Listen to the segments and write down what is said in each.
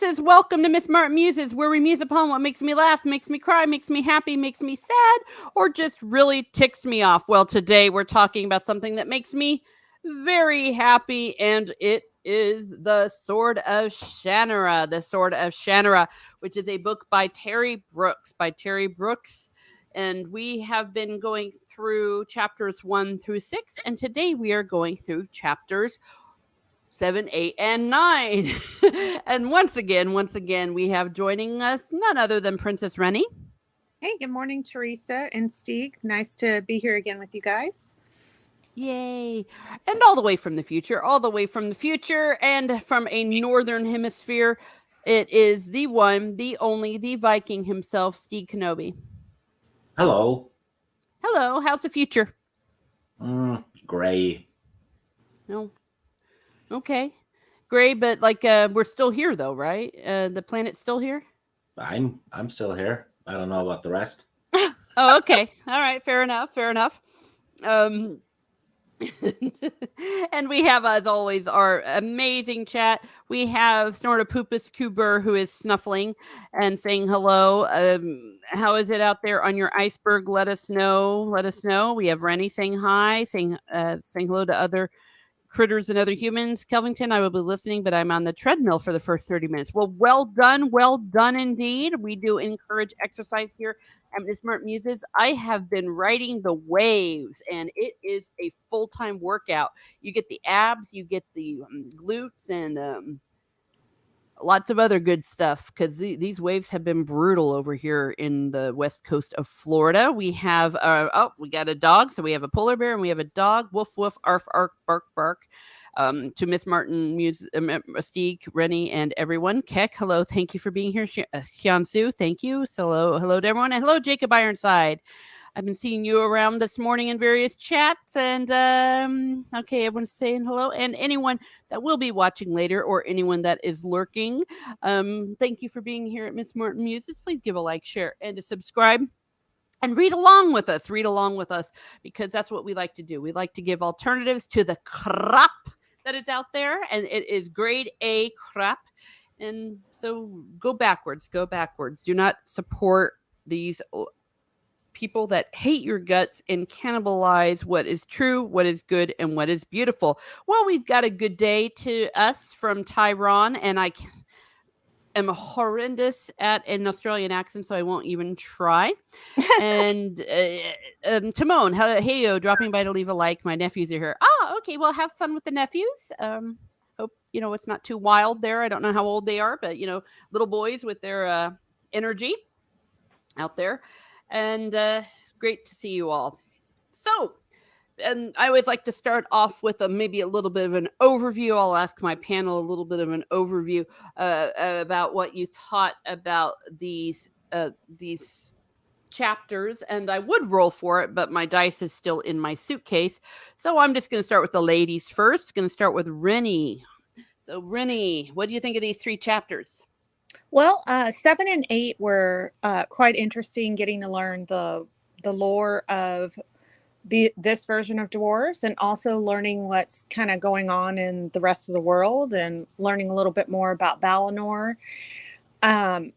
Muses. Welcome to Miss Martin Muses, where we muse upon what makes me laugh, makes me cry, makes me happy, makes me sad, or just really ticks me off. Well, today we're talking about something that makes me very happy, and it is The Sword of Shannara. The Sword of Shannara, which is a book by Terry Brooks. And we have been going through chapters 1 through 6, and today we are going through chapters 7, 8, and 9. And once again, we have joining us none other than Princess Rennie. Hey, good morning, Teresa and Stieg. Nice to be here again with you guys. Yay. And all the way from the future, and from a northern hemisphere, it is the one, the only, the Viking himself, Stieg Kenobi. Hello. Hello, how's the future? Gray. No. Okay. Gray, but we're still here though, right? The planet's still here? I'm still here. I don't know about the rest. Oh, okay. All right, fair enough. And we have, as always, our amazing chat. We have Snortopupus Kuber, who is snuffling and saying hello. How is it out there on your iceberg? Let us know. We have Rennie saying hi, saying hello to other critters and other humans. Kelvington, I will be listening, but I'm on the treadmill for the first 30 minutes. Well done indeed. We do encourage exercise here at Miss Smart Muses. I have been riding the waves, and it is a full-time workout. You get the abs, you get the glutes, and lots of other good stuff, because these waves have been brutal over here in the west coast of Florida. We have we got a dog, so we have a polar bear and we have a dog. Woof woof, arf arf, bark bark. To Miss Martin, Stieg, Rennie, and everyone. Keck, hello, thank you for being here. Hyunsu, thank you. So hello to everyone, and hello Jacob Ironside. I've been seeing you around this morning in various chats, and okay, everyone's saying hello, and anyone that will be watching later, or anyone that is lurking, thank you for being here at Miss Martin Muses. Please give a like, share, and a subscribe, and read along with us, because that's what we like to do. We like to give alternatives to the crap that is out there, and it is grade A crap. And so go backwards. Do not support these people that hate your guts and cannibalize what is true, what is good, and what is beautiful. Well, we've got a good day to us from Tyrone, and I am horrendous at an Australian accent, so I won't even try. And Timon, hey, dropping by to leave a like. My nephews are here. Okay, well, have fun with the nephews. Hope it's not too wild there. I don't know how old they are, but little boys with their energy out there. And great to see you all. So, and I always like to start off with maybe a little bit of an overview. I'll ask my panel a little bit of an overview about what you thought about these chapters, and I would roll for it, but my dice is still in my suitcase. So I'm just going to start with the ladies first. Going to start with Rennie. So Rennie, what do you think of these 3 chapters? Well, 7 and 8 were quite interesting, getting to learn the lore of this version of Dwarves, and also learning what's kind of going on in the rest of the world, and learning a little bit more about Valinor. 9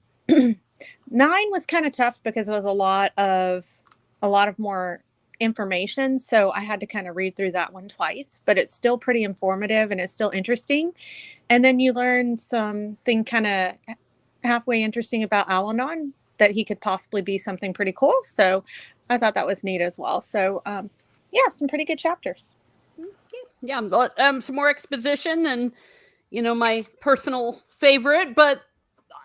was kind of tough because it was a lot of more information, so I had to kind of read through that one twice, but it's still pretty informative and it's still interesting. And then you learn something kind of halfway interesting about Alanon, that he could possibly be something pretty cool. So I thought that was neat as well. So yeah, some pretty good chapters. Yeah, but some more exposition, and my personal favorite, but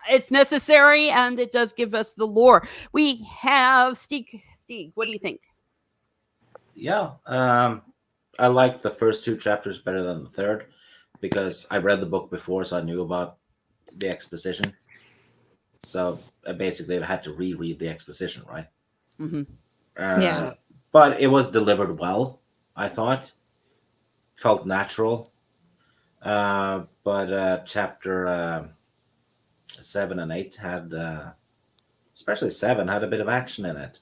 it's necessary, and it does give us the lore. We have Stieg, what do you think? Yeah, I like the first 2 chapters better than the third, because I read the book before, so I knew about the exposition. So I basically had to reread the exposition, right? Mm-hmm. Yeah. But it was delivered well, I thought. Felt natural. But chapter 7 and 8 had, especially 7, had a bit of action in it.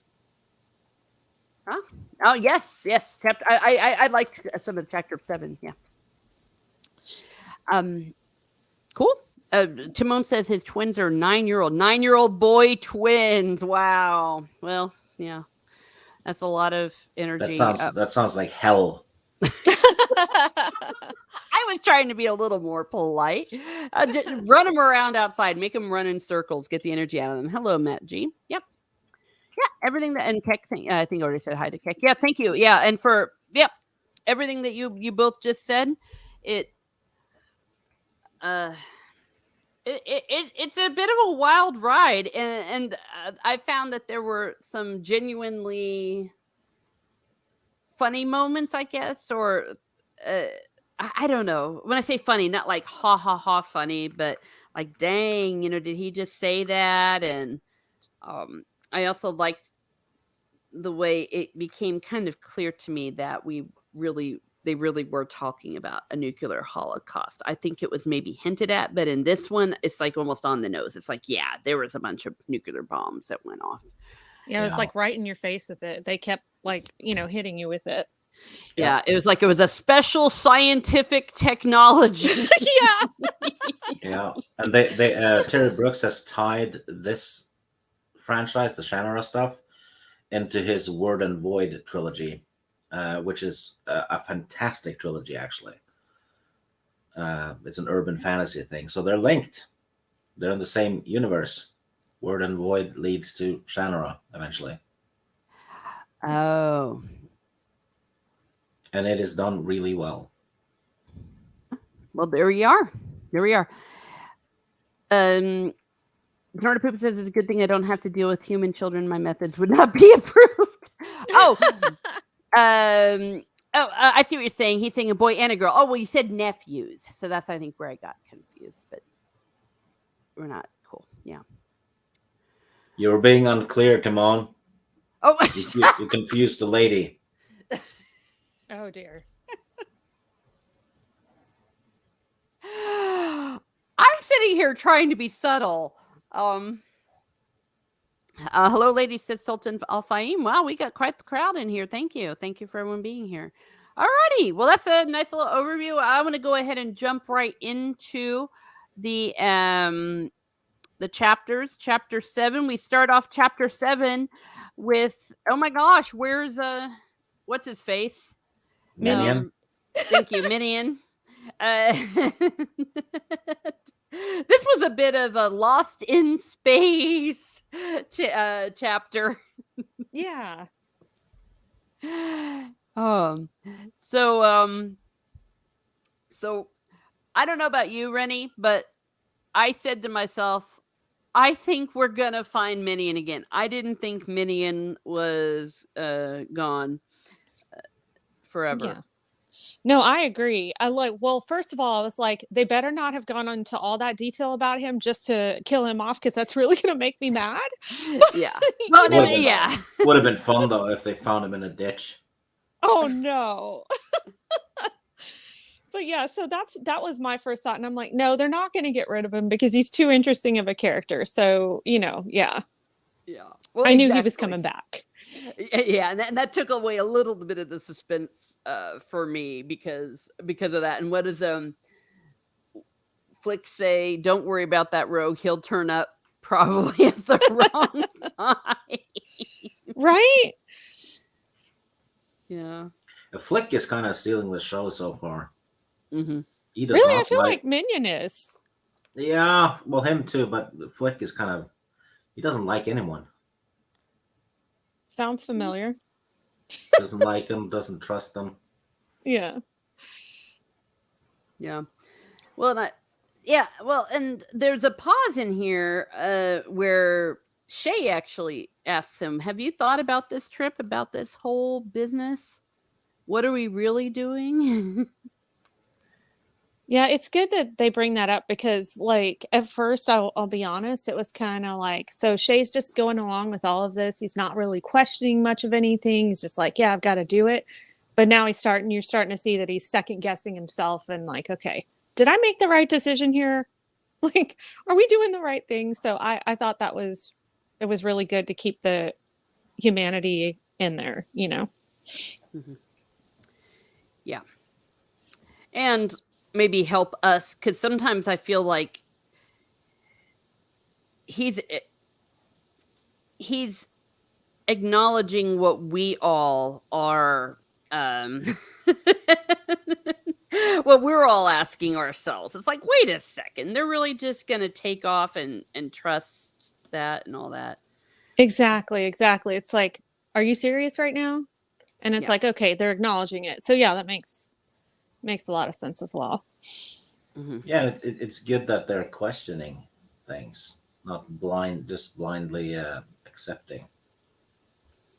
Huh? Oh, yes. Chapter. I liked some of the chapter 7. Yeah. Cool. Timon says his twins are 9-year-old boy twins. Wow. Well, yeah, that's a lot of energy. That sounds like hell. I was trying to be a little more polite. Just run them around outside, make them run in circles, get the energy out of them. Hello, Matt G. Yep. Yeah, everything that and Keck. I think I already said hi to Keck. Yeah, thank you. Yeah, and for everything that you both just said, it it's a bit of a wild ride, and I found that there were some genuinely funny moments, I guess, or I don't know. When I say funny, not like ha ha ha funny, but like dang, did he just say that? And I also liked the way it became kind of clear to me that they really were talking about a nuclear holocaust. I think it was maybe hinted at, but in this one, it's like almost on the nose. It's like, yeah, there was a bunch of nuclear bombs that went off. Yeah, it was like right in your face with it. They kept hitting you with it. Yeah, it was like it was a special scientific technology. Yeah. Yeah, and they Terry Brooks has tied this franchise, the Shannara stuff, into his Word and Void trilogy, which is a fantastic trilogy, actually. It's an urban fantasy thing, so they're linked. They're in the same universe. Word and Void leads to Shannara eventually. Oh. And it is done really well. Well, there we are. Jordan Poop says it's a good thing I don't have to deal with human children. My methods would not be approved. I see what you're saying. He's saying a boy and a girl. Oh, well, you said nephews. So that's, I think, where I got confused. But we're not cool. Yeah. You were being unclear, Timon. Oh, you confused the lady. Oh, dear. I'm sitting here trying to be subtle. Hello, ladies, said Sultan Al Fahim. Wow, we got quite the crowd in here. Thank you for everyone being here. Alrighty, well, that's a nice little overview. I want to go ahead and jump right into the chapters. Chapter 7. We start off chapter 7 with, oh my gosh, where's what's his face? Minion. Thank you, Minion. This was a bit of a Lost in Space chapter. Yeah. So I don't know about you, Rennie, but I said to myself, I think we're gonna find Minion again. I didn't think Minion was gone forever. Yeah. No, I agree. First of all, I was like, they better not have gone into all that detail about him just to kill him off, because that's really going to make me mad. Yeah. Well, would have been fun, though, if they found him in a ditch. Oh, no. But yeah, so that was my first thought. And I'm like, no, they're not going to get rid of him because he's too interesting of a character. So, yeah. Yeah. Well, I knew he was coming back. Yeah, and that took away a little bit of the suspense for me because of that. And what does Flick say? Don't worry about that rogue. He'll turn up probably at the wrong time. Right? Yeah. Flick is kind of stealing the show so far. Mm-hmm. Really? I feel like Minion is. Yeah, well, him too, but Flick is kind of, he doesn't like anyone. Sounds familiar. Doesn't like them, doesn't trust them. Yeah. Yeah. Well, and there's a pause in here where Shay actually asks him, have you thought about this trip, about this whole business? What are we really doing? Yeah, it's good that they bring that up because, like, at first, I'll be honest, it was kind of like, so Shay's just going along with all of this. He's not really questioning much of anything. He's just like, yeah, I've got to do it. But now you're starting to see that he's second guessing himself and like, okay, did I make the right decision here? Like, are we doing the right thing? So I thought it was really good to keep the humanity in there, Mm-hmm. Yeah. And maybe help us, because sometimes I feel like he's acknowledging what we all are, um what we're all asking ourselves. It's like, wait a second, they're really just gonna take off and trust that and all that. Exactly, exactly. It's like, are you serious right now? And it's Yeah. like, okay, they're acknowledging it. So yeah, that makes a lot of sense as well. Mhm. Yeah, it's good that they're questioning things, not just blindly accepting,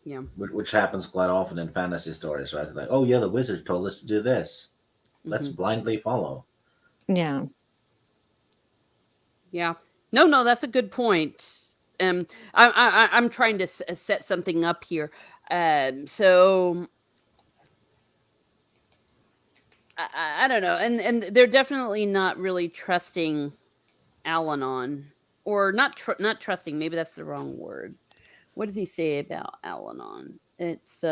Yeah. which happens quite often in fantasy stories, right? Like, oh yeah, the wizard told us to do this. Let's Mhm. blindly follow. Yeah. Yeah. No, that's a good point. I'm trying to set something up here. So I don't know, and they're definitely not really trusting Al-Anon, or not trusting. Maybe that's the wrong word. What does he say about Al-Anon? It's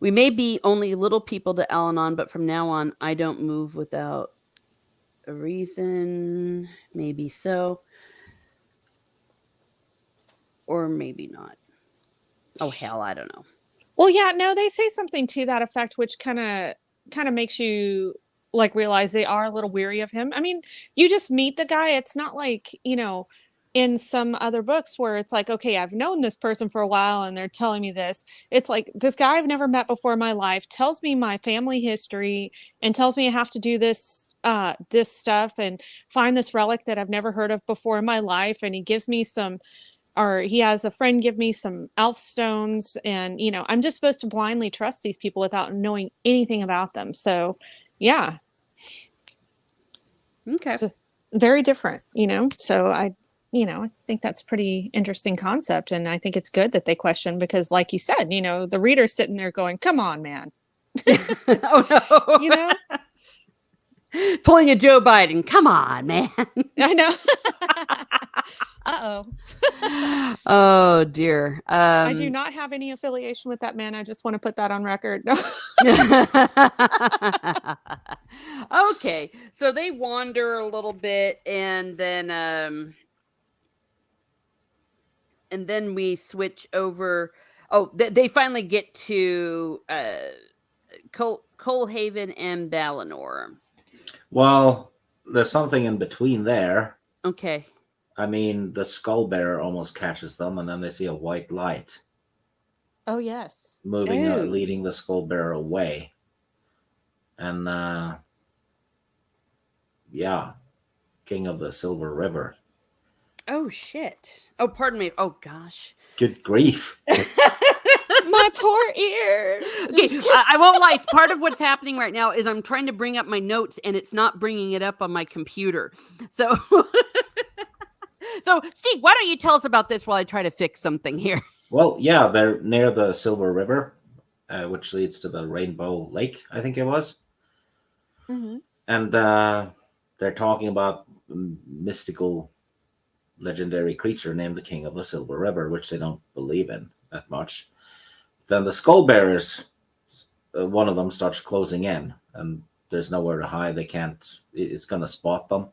we may be only little people to Al-Anon, but from now on, I don't move without a reason. Maybe so, or maybe not. Oh hell, I don't know. Well, yeah, no, they say something to that effect, which kind of makes you like realize they are a little weary of him. I mean, you just meet the guy. It's not like, in some other books where it's like, okay, I've known this person for a while and they're telling me this. It's like this guy I've never met before in my life tells me my family history and tells me I have to do this stuff and find this relic that I've never heard of before in my life, and he gives me some, or he has a friend give me some elf stones, and I'm just supposed to blindly trust these people without knowing anything about them. So yeah, Okay. it's very different, so I think that's pretty interesting concept, and I think it's good that they question, because like you said, the reader's sitting there going, come on, man. Oh no. you know Pulling a Joe Biden. Come on, man. I know. Uh-oh. Oh dear. I do not have any affiliation with that man. I just want to put that on record. No. Okay, so they wander a little bit, and then we switch over. Oh, they finally get to Coalhaven and Balinor. Well, there's something in between there. Okay. I mean, the skull bearer almost catches them, and then they see a white light Oh yes. moving, Oh. leading the skull bearer away. And yeah, King of the Silver River. Oh shit. Oh, pardon me. Oh gosh. Good grief. My poor ears. Okay, I won't lie. Part of what's happening right now is I'm trying to bring up my notes and it's not bringing it up on my computer. So, so Steve, why don't you tell us about this while I try to fix something here? Well, yeah, they're near the Silver River, which leads to the Rainbow Lake, I think it was. Mm-hmm. And they're talking about a mystical, legendary creature named the King of the Silver River, which they don't believe in that much. Then the skull bearers, one of them starts closing in, and there's nowhere to hide. They can't. It's gonna spot them,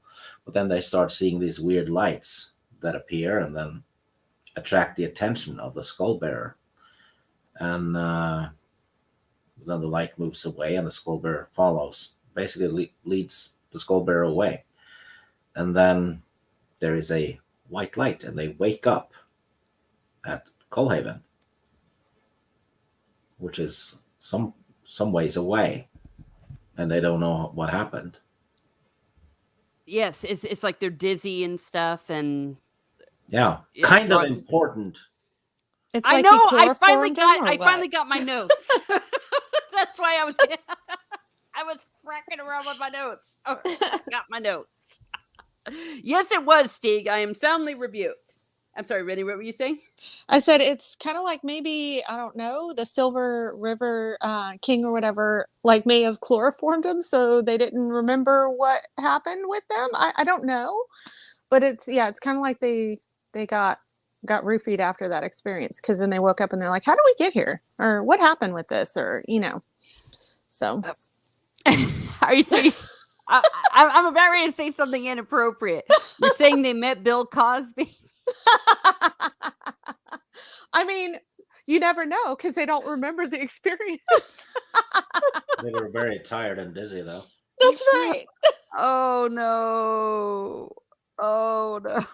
but then they start seeing these weird lights that appear, and then attract the attention of the skull bearer. And then the light moves away, and the skull bearer follows. Basically, leads the skull bearer away, and then there is a white light, and they wake up at Coalhaven, which is some ways away, and they don't know what happened. Yes, it's like they're dizzy and stuff, and Yeah, yeah, kind of right. important. It's I like know. you I finally chloroformed them, or I finally what? got my notes. That's why I was I was fracking around with my notes. Oh, got my notes. Yes, it was, Stieg. I am soundly rebuked. I'm sorry, Rennie. What were you saying? I said it's kind of like, maybe, I don't know, the Silver River King or whatever, like, may have chloroformed them so they didn't remember what happened with them. I don't know, but it's kind of like they got roofied after that experience, because then they woke up and they're like, how do we get here, or what happened with this, or so. Are you serious? I'm about ready to say something inappropriate. You're saying they met Bill Cosby? I mean, you never know because they don't remember the experience. They were very tired and dizzy, though. That's right. Oh no. Oh no.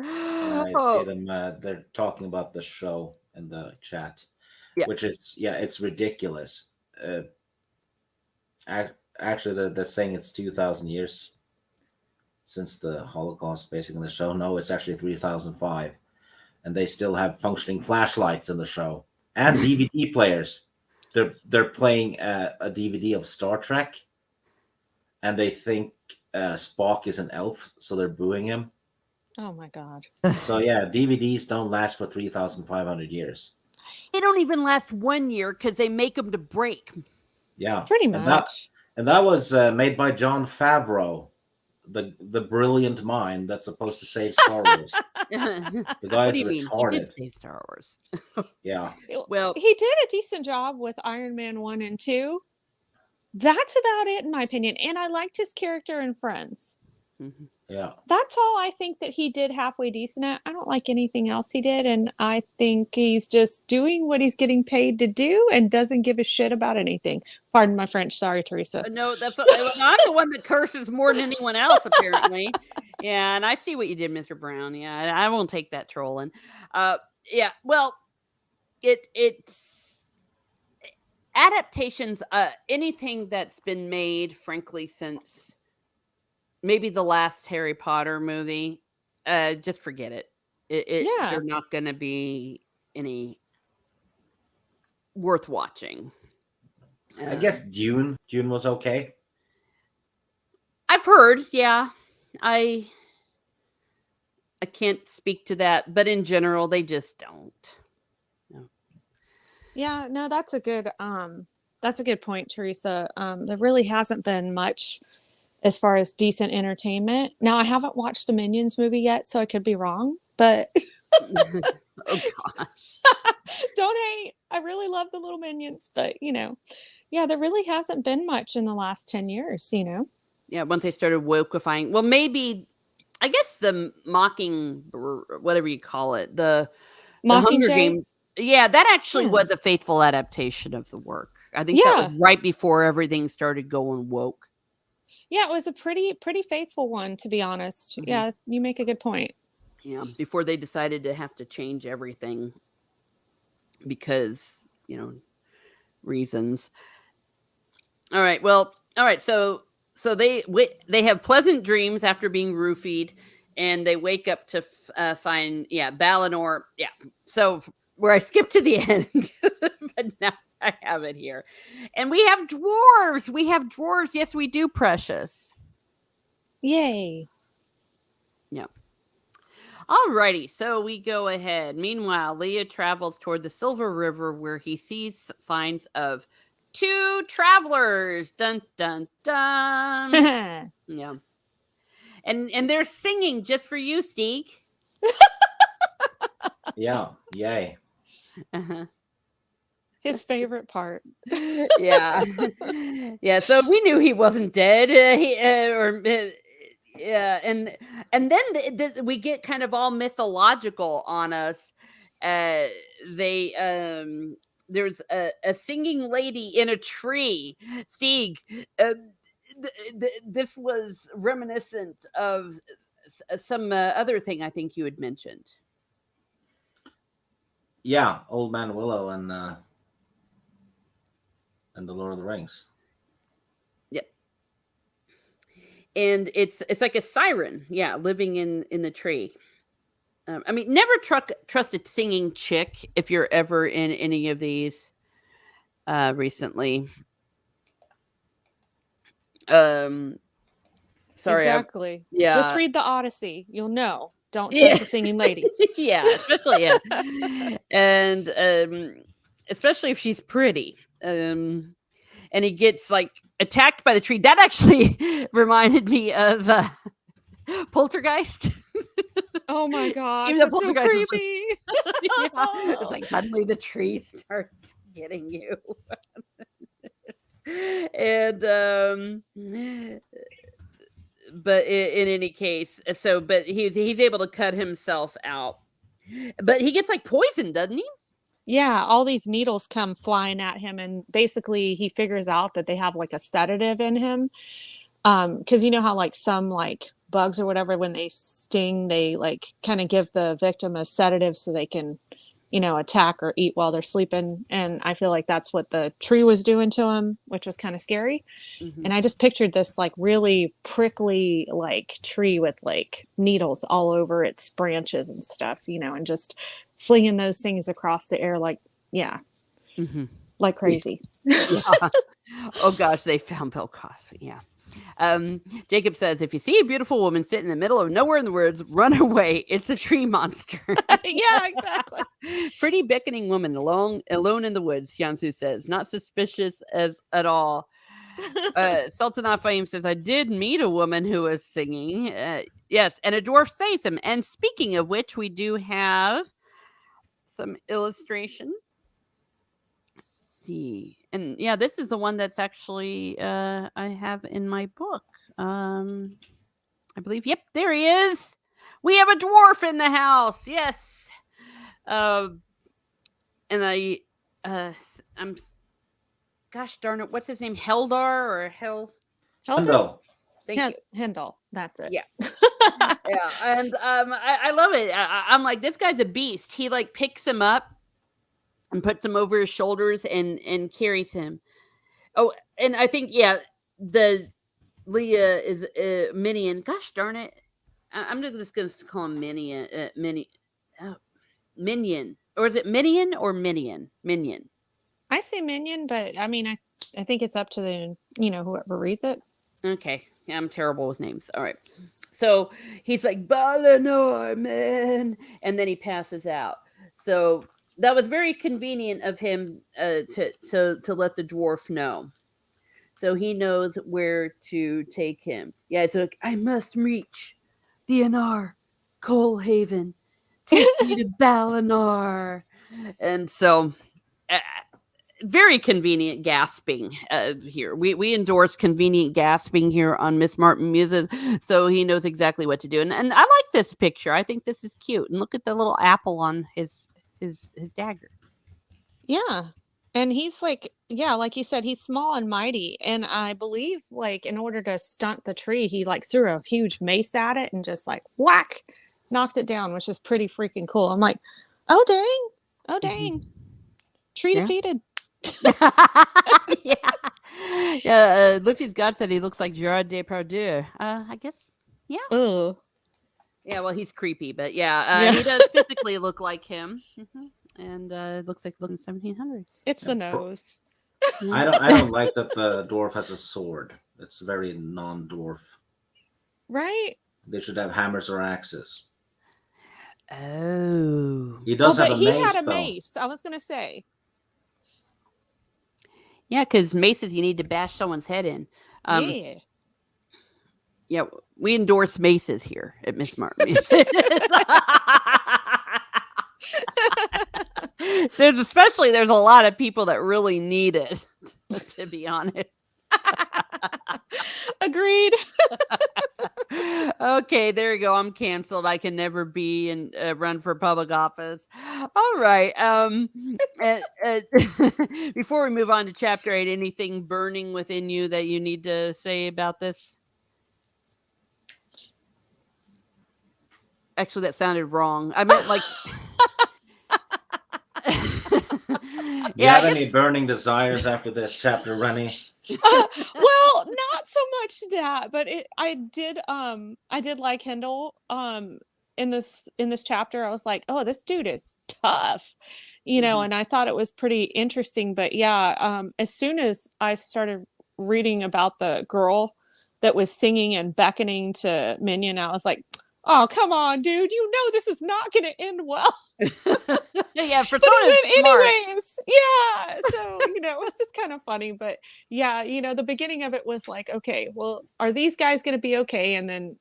I see Oh, them. They're talking about the show in the chat, yeah. which is it's ridiculous. Uh, Actually, they're saying it's 2,000 years since the Holocaust, basically in the show. No, it's actually 3,005, and they still have functioning flashlights in the show and DVD players. They're playing a DVD of Star Trek, and they think Spock is an elf, so they're booing him. Oh my God. So yeah, DVDs don't last for 3,500 years. They don't even last 1 year because they make them to break. Yeah, Pretty and much. that was made by John Favreau, the brilliant mind that's supposed to save Star Wars. The What guy's do you mean? He retarded. did say Star Wars. Yeah, Well, He did a decent job with Iron Man 1 and 2. That's about it, in my opinion. And I liked his character in Friends. mhm. yeah. That's all I think that he did halfway decent at. I don't like anything else he did. And I think he's just doing what he's getting paid to do and doesn't give a shit about anything. Pardon my French. Sorry, Teresa. No, that's what, I'm the one that curses more than anyone else, apparently. Yeah, and I see what you did, Mr. Brown. Yeah, I won't take that trolling. Yeah, well, it's adaptations. Anything that's been made, frankly, since maybe the last Harry Potter movie, just forget it. Yeah. They're not going to be any worth watching. I guess Dune was okay. I've heard, yeah. I can't speak to that, but in general, they just don't. Yeah, no, that's a good point, Teresa. There really hasn't been much as far as decent entertainment. Now, I haven't watched the Minions movie yet, so I could be wrong, but Oh God. don't hate. I really love the little minions, but yeah, there really hasn't been much in the last 10 years, Yeah, once they started wokeifying, well, maybe I guess the mocking, whatever you call it, the Hunger Mockingjay. Games. Yeah, that actually Yeah. was a faithful adaptation of the work. I think that Yeah. was right before everything started going woke. Yeah, it was a pretty faithful one, to be honest. Mhm. Yeah, you make a good point. Yeah, before they decided to have to change everything because, reasons. All right. Well, all right. So they have pleasant dreams after being roofied, and they wake up to find Balinor. Yeah. So where I skipped to the end, but now I have it here, and we have dwarves. We have dwarves. Yes, we do, Precious. Yay. Yeah. Alrighty, so we go ahead. Meanwhile, Leah travels toward the Silver River where he sees signs of 2 travelers. Dun dun dun. Yeah. And they're singing just for you, Steeg. Yeah, yay. Uh-huh. His favorite part. Yeah. Yeah, so we knew he wasn't dead. Yeah, and then we get kind of all mythological on us. There's a singing lady in a tree. Steeg, this was reminiscent of some other thing I think you had mentioned. Yeah, Old Man Willow and the Lord of the Rings. And it's like a siren, living in the tree. I mean, never trust a singing chick if you're ever in any of these recently. Sorry. Exactly. Yeah. Just read the Odyssey. You'll know. Don't trust the singing ladies. Yeah, especially and especially if she's pretty. And he gets like attacked by the tree. That actually reminded me of Poltergeist. Oh my gosh, Even that's so creepy. Yeah, it's like suddenly the tree starts getting you. And but in any case, but he's able to cut himself out. But he gets like poisoned, doesn't he? Yeah, all these needles come flying at him, and basically he figures out that they have like a sedative in him. Because you know how like some like bugs or whatever, when they sting, they like kind of give the victim a sedative so they can, attack or eat while they're sleeping. And I feel like that's what the tree was doing to him, which was kind of scary. Mm-hmm. And I just pictured this like really prickly like tree with like needles all over its branches and stuff, and just flinging those things across the air like, yeah, like crazy. Yeah. Oh gosh, they found Bill Cosby. Yeah. Jacob says, if you see a beautiful woman sit in the middle of nowhere in the woods, run away. It's a tree monster. Yeah, exactly. Pretty beckoning woman alone in the woods, Hyunsu says. Not suspicious at all. Sultan Afayim says, I did meet a woman who was singing. Yes, and a dwarf says him. And speaking of which, we do have some illustration. Let's see. And yeah, this is the one that's actually I have in my book. I believe. Yep, there he is. We have a dwarf in the house. Yes. And I'm gosh darn it, what's his name? Heldar or Hell. Thank you. Hindle. That's it. Yeah. Yeah. And I love it. I'm like, this guy's a beast. He like picks him up and puts him over his shoulders and carries him. Oh, and I think, yeah, the Leah is Minion. Gosh darn it. I'm just going to call him Minion. Minion. Or is it Minion or Minion? Minion. I say minion, but I mean, I think it's up to the, whoever reads it. Okay. Yeah, I'm terrible with names. All right. So he's like, Balinor, man. And then he passes out. So that was very convenient of him to let the dwarf know. So he knows where to take him. Yeah, it's like, I must reach the Anar, Coalhaven. Take me to Balinor. And so very convenient gasping here. We endorse convenient gasping here on Miss Martin Muses, so he knows exactly what to do. And I like this picture. I think this is cute. And look at the little apple on his dagger. Yeah. And he's like, yeah, like you said, he's small and mighty. And I believe like in order to stunt the tree, he like threw a huge mace at it and just like whack, knocked it down, which is pretty freaking cool. I'm like, oh dang. Tree defeated. Yeah. Luffy's God said he looks like Gerard Depardieu. I guess, yeah. Oh. Yeah, well, he's creepy, but yeah, he does physically look like him. And it looks like looking 1700s. It's the nose. I don't like that the dwarf has a sword. It's very non-dwarf. Right? They should have hammers or axes. Oh. He does have a but mace, he had a though. mace. I was gonna say. Yeah, because maces you need to bash someone's head in. Yeah. Yeah, we endorse maces here at Miss Martin. There's a lot of people that really need it, to be honest. Agreed. Okay, there you go. I'm canceled. I can never be and run for public office. All right. Before we move on to chapter 8, anything burning within you that you need to say about this? Actually, that sounded wrong. I meant like. Do you have any burning desires after this chapter, Rennie? Well, not so much that, but I did like Hindle in this chapter. I was like, oh, this dude is tough, and I thought it was pretty interesting. But yeah, as soon as I started reading about the girl that was singing and beckoning to Minion, I was like, oh, come on, dude, this is not going to end well. Yeah, for but it went anyways, yeah. So it was just kind of funny, but yeah, the beginning of it was like, okay, well, are these guys going to be okay? And then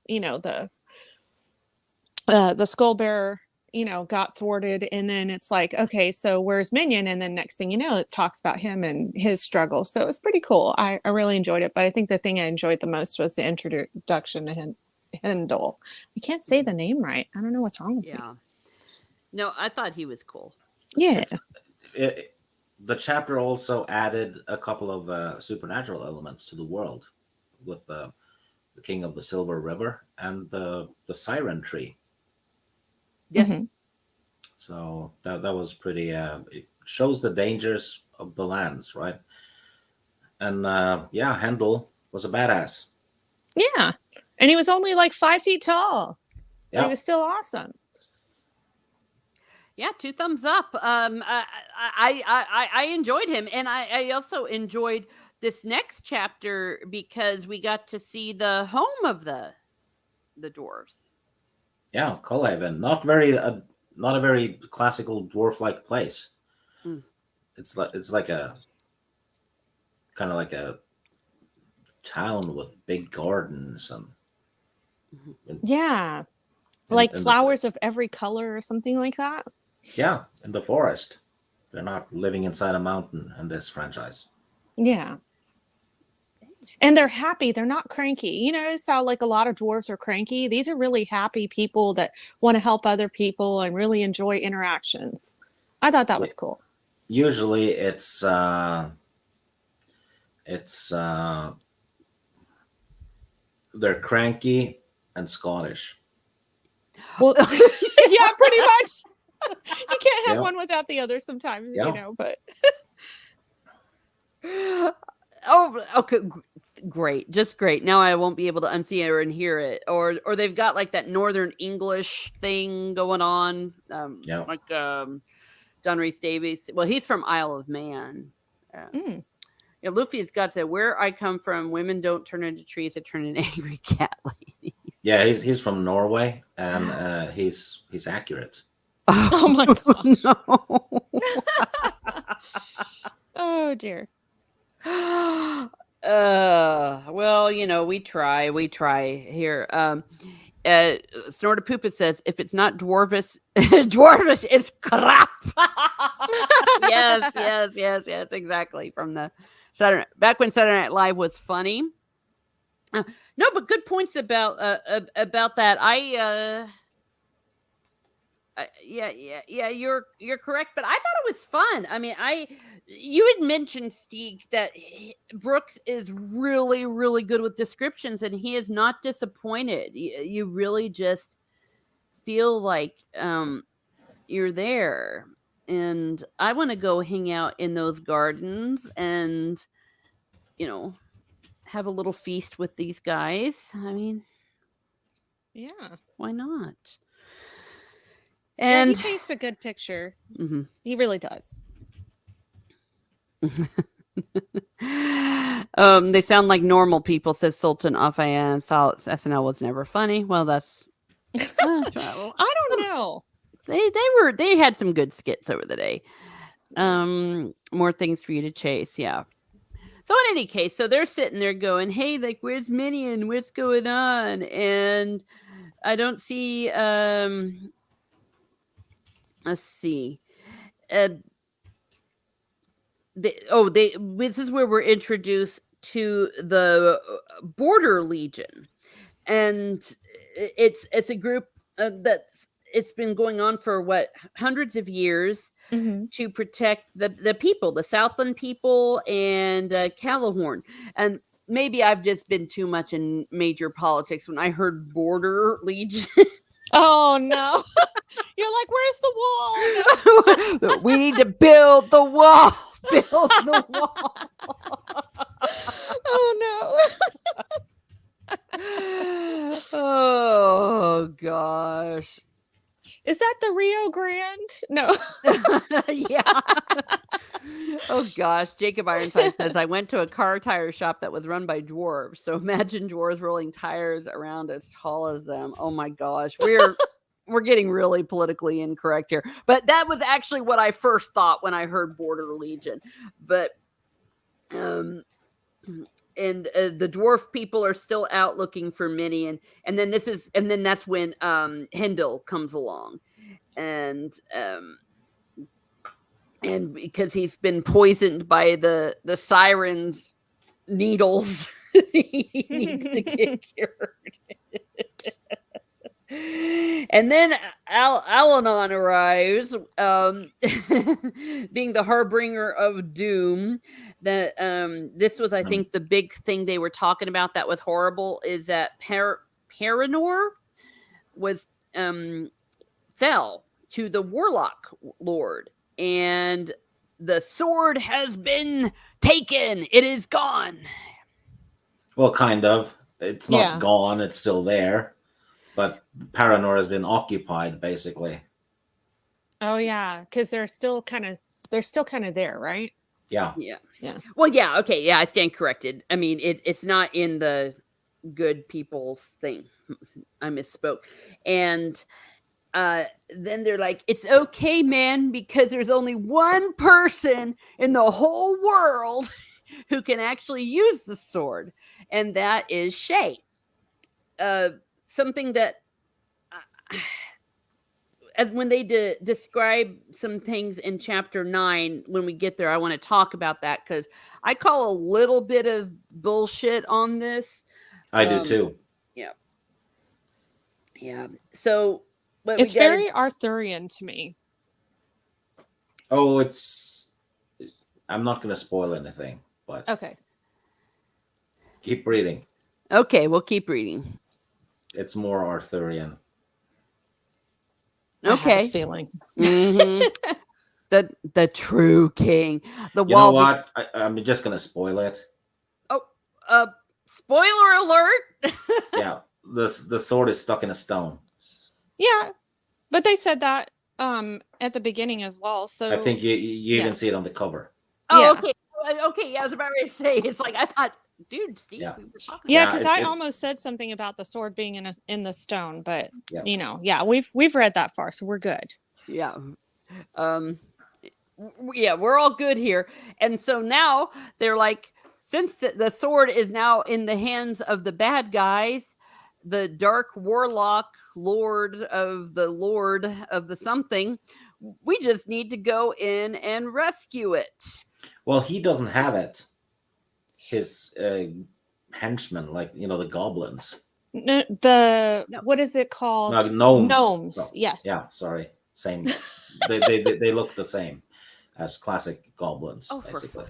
the skull bearer, got thwarted, and then it's like, okay, so where's Minion? And then next thing you know, it talks about him and his struggles. So it was pretty cool. I really enjoyed it, but I think the thing I enjoyed the most was the introduction to Hindle. I can't say the name right. I don't know what's wrong with me. Yeah. No, I thought he was cool. Yeah. The chapter also added a couple of supernatural elements to the world with the King of the Silver River and the Siren Tree. Yes. Mhm. So that was pretty. It shows the dangers of the lands, right? And yeah, Handel was a badass. Yeah. And he was only like 5 feet tall. But he Yeah, was still awesome. Yeah, 2 thumbs up. I enjoyed him, and I also enjoyed this next chapter because we got to see the home of the dwarves. yeah, Colhaven. Not a very classical dwarf-like place. Mm. It's like a kind of like a town with big gardens and Yeah. and- Like and the- flowers of every color or something like that. yeah, in the forest. They're not living inside a mountain in this franchise. Yeah. And they're happy. They're not cranky. You notice how like a lot of dwarves are cranky? These are really happy people that want to help other people and really enjoy interactions. I thought that was cool. Usually, they're cranky and Scottish. Well, yeah, pretty much. You can't have Yeah. one without the other sometimes, Yeah. but Oh, okay, great, just great. Now I won't be able to unsee it and hear it, or they've got like that Northern English thing going on. Yeah. Like John Rhys Davies. Well, he's from Isle of Man. Yeah, Luffy's got said, "Where I come from, women don't turn into trees; they turn into angry cat ladies." Yeah, he's from Norway, and he's accurate. Oh my gosh. No. Oh dear. Well, we try here. Snortapoopa says, if it's not dwarvish, dwarvish, it's crap. yes, exactly. From the back when Saturday Night Live was funny. No, but good points about that. Yeah, you're correct, but I thought it was fun. I mean, you had mentioned, Steve, that Brooks is really, really good with descriptions, and he is not disappointed. You really just feel like you're there, and I want to go hang out in those gardens and have a little feast with these guys. I mean, Yeah. why not? Yeah, And he paints a good picture. Mhm. He really does. They sound like normal people, says Sultan Afayan. Thought SNL was never funny. Well, that's I don't know. they had some good skits over the day. More things for you to chase, yeah. So in any case, so they're sitting there going, "Hey, like, where's Minion? What's going on?" And I don't see. Let's see. This is where we're introduced to the Border Legion, and it's a group it's been going on for hundreds of years to protect the people, the Southland people, and Callahorn. And maybe I've just been too much in major politics when I heard Border Legion. Oh no. You're like, where's the wall? We need to build the wall. Build the wall. Oh no. Oh gosh. Is that the Rio Grande? No. Yeah. Oh gosh. Jacob Ironside says, I went to a car tire shop that was run by dwarves. So imagine dwarves rolling tires around as tall as them. Oh my gosh. We're getting really politically incorrect here. But that was actually what I first thought when I heard Border Legion. But and the dwarf people are still out looking for Minnie, and then that's when Hindle comes along, and because he's been poisoned by the sirens needles, he needs to get cured. And then Al-Anon arrives, being the harbinger of doom. That this was, I think, the big thing they were talking about that was horrible is that Paranor was fell to the warlock lord, and the sword has been taken. It is gone. Well, kind of. It's not gone. It's still there. But Paranor has been occupied, basically. Oh yeah, because they're still kind of there, right? Yeah. Well, yeah, okay, yeah, I stand corrected. I mean, it's not in the good people's thing. I misspoke. And then they're like, it's okay, man, because there's only one person in the whole world who can actually use the sword, and that is Shay. Something that as when they describe some things in chapter 9, when we get there, I want to talk about that, because I call a little bit of bullshit on this. I do too. Yeah. So it's very Arthurian to me. Oh, I'm not going to spoil anything, but okay. Keep reading. Okay, we'll keep reading. It's more Arthurian. Okay. I have a feeling. Mm-hmm. the true king. You know what? I'm just going to spoil it. Oh, spoiler alert. Yeah, the sword is stuck in a stone. Yeah, but they said that at the beginning as well. So I think you even see it on the cover. Oh, yeah. Okay. Yeah, I was about to say, it's like, I thought, dude, Steve, Yeah. we were talking. Yeah, because I almost said something about the sword being in the stone, but we've read that far, so we're good. Yeah. Yeah, we're all good here. And so now they're like, since the sword is now in the hands of the bad guys, the dark warlock lord of the something, we just need to go in and rescue it. Well, he doesn't have it. His henchmen, like, the goblins. No, what is it called? No, gnomes. Gnomes. Yes. Yeah, sorry. Same. they look the same as classic goblins, basically.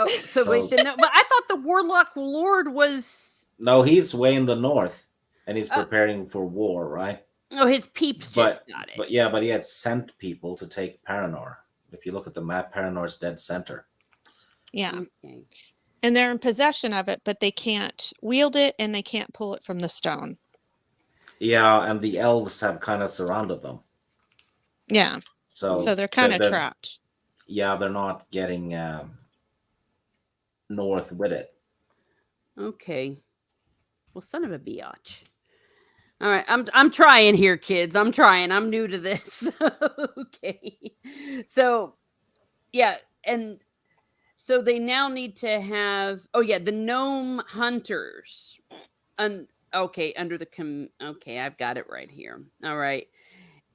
So wait, but I thought the warlock lord was. No, he's way in the north, and he's preparing for war, right? Oh, his peeps just got it. But he had sent people to take Paranor. If you look at the map, Paranor's dead center. Yeah. Okay. And they're in possession of it, but they can't wield it and they can't pull it from the stone. Yeah, and the elves have kind of surrounded them. Yeah. So they're kind of trapped. Yeah, they're not getting north with it. Okay. Well, son of a biatch. All right, I'm trying here, kids. I'm trying. I'm new to this. Okay. So, yeah, and so they now need to have. Oh yeah, the gnome hunters. Okay, under the okay, I've got it right here. All right,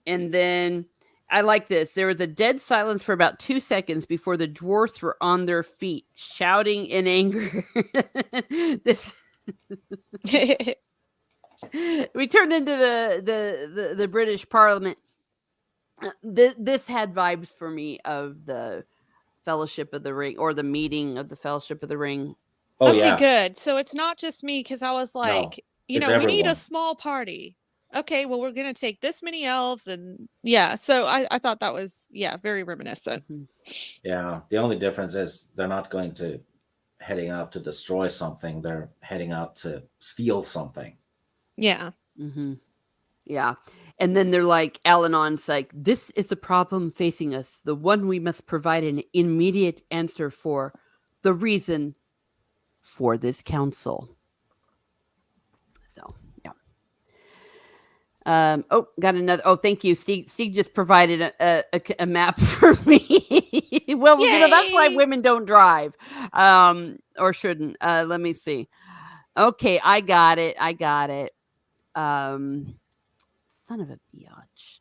and then I like this. There was a dead silence for about 2 seconds before the dwarfs were on their feet, shouting in anger. This. We turned into the British Parliament. This had vibes for me of the Fellowship of the Ring, or the meeting of the Fellowship of the Ring. Oh, okay, yeah. Good. So it's not just me, because I was like, we need a small party. Okay, well, we're going to take this many elves, and so I thought that was very reminiscent. Mm-hmm. Yeah, the only difference is they're not going to heading out to destroy something. They're heading out to steal something. Yeah. Mm-hmm. Yeah. And then they're like, Al-Anon's like, this is the problem facing us, the one we must provide an immediate answer for, the reason for this council. So, yeah. Got another. Oh, thank you. Steve just provided a map for me. Well, that's why women don't drive, or shouldn't. Let me see. Okay, I got it. son of a biatch.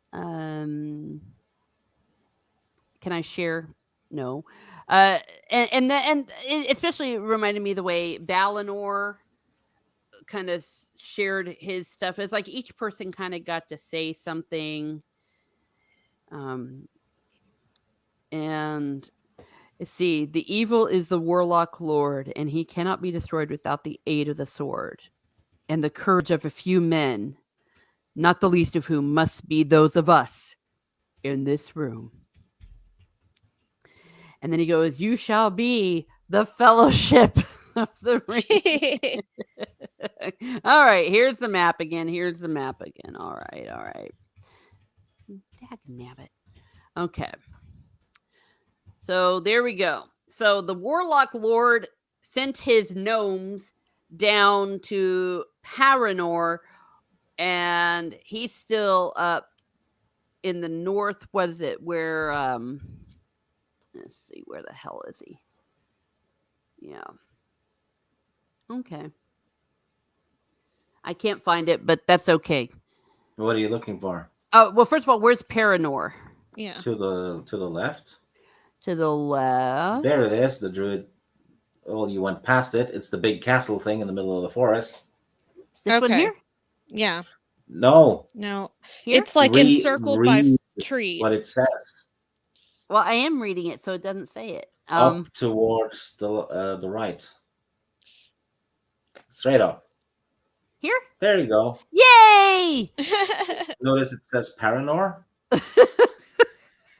Can I share? No. And it especially reminded me of the way Balinor kind of shared his stuff. It's like each person kind of got to say something. Um, and let's see, the evil is the warlock lord, and he cannot be destroyed without the aid of the sword and the courage of a few men, not the least of whom must be those of us in this room. And then he goes, "You shall be the fellowship of the ring." All right, here's the map again. All right. Dagnabbit. Okay. So there we go. So the Warlock Lord sent his gnomes down to Paranor, and he's still up in the north. What is it? Where let's see, where the hell is he? Yeah. Okay. I can't find it, but that's okay. What are you looking for? Oh, well, first of all, where's Paranor? Yeah. To the left. To the left. There it is. The druid. Oh, you went past it. It's the big castle thing in the middle of the forest. This one Okay. here? Yeah. No. No. Here? It's like encircled by trees. What it says. Well, I am reading it, so it doesn't say it. Up towards the right. Straight up. Here? There you go. Yay! Notice it says Paranor.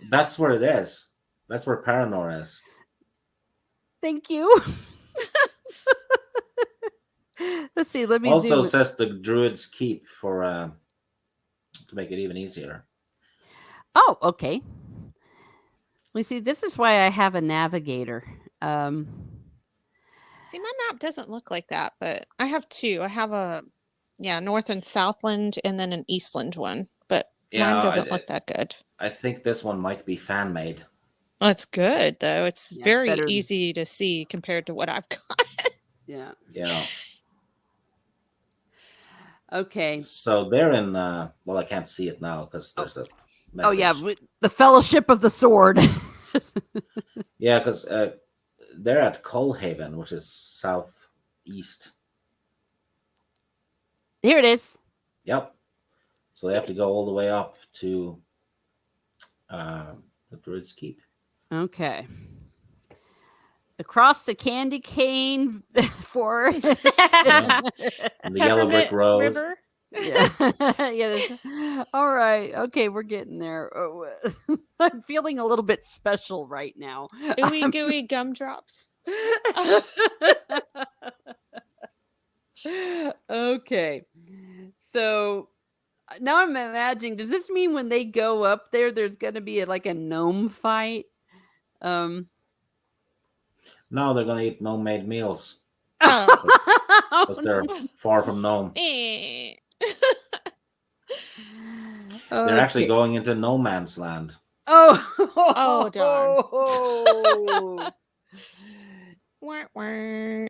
That's where it is. That's where Paranor is. Thank you. Let's see. Let me Also zoom. says the Druid's Keep for to make it even easier. Oh, okay. We see. This is why I have a navigator. See, my map doesn't look like that, but I have two. I have a North and Southland and then an Eastland one, but mine doesn't look that good. I think this one might be fan made. Well, it's good though. It's very better. easy to see compared to what I've got. Yeah. Yeah. Okay. So they're in. Well, I can't see it now because there's a message. Oh yeah, the Fellowship of the Sword. Yeah, because they're at Colhaven, which is southeast. Here it is. Yep. So they have to go all the way up to the Druid's Keep. Okay. Across the candy cane forest. And the yellow brick road. River. Yeah. All right. Okay, we're getting there. Oh, I'm feeling a little bit special right now. Ooey gooey gumdrops. Okay. So now I'm imagining, does this mean when they go up there, there's going to be like a gnome fight? No, they're going to eat gnome-made meals. Oh. Because they're far from gnome. They're actually going into no man's land. Oh darn.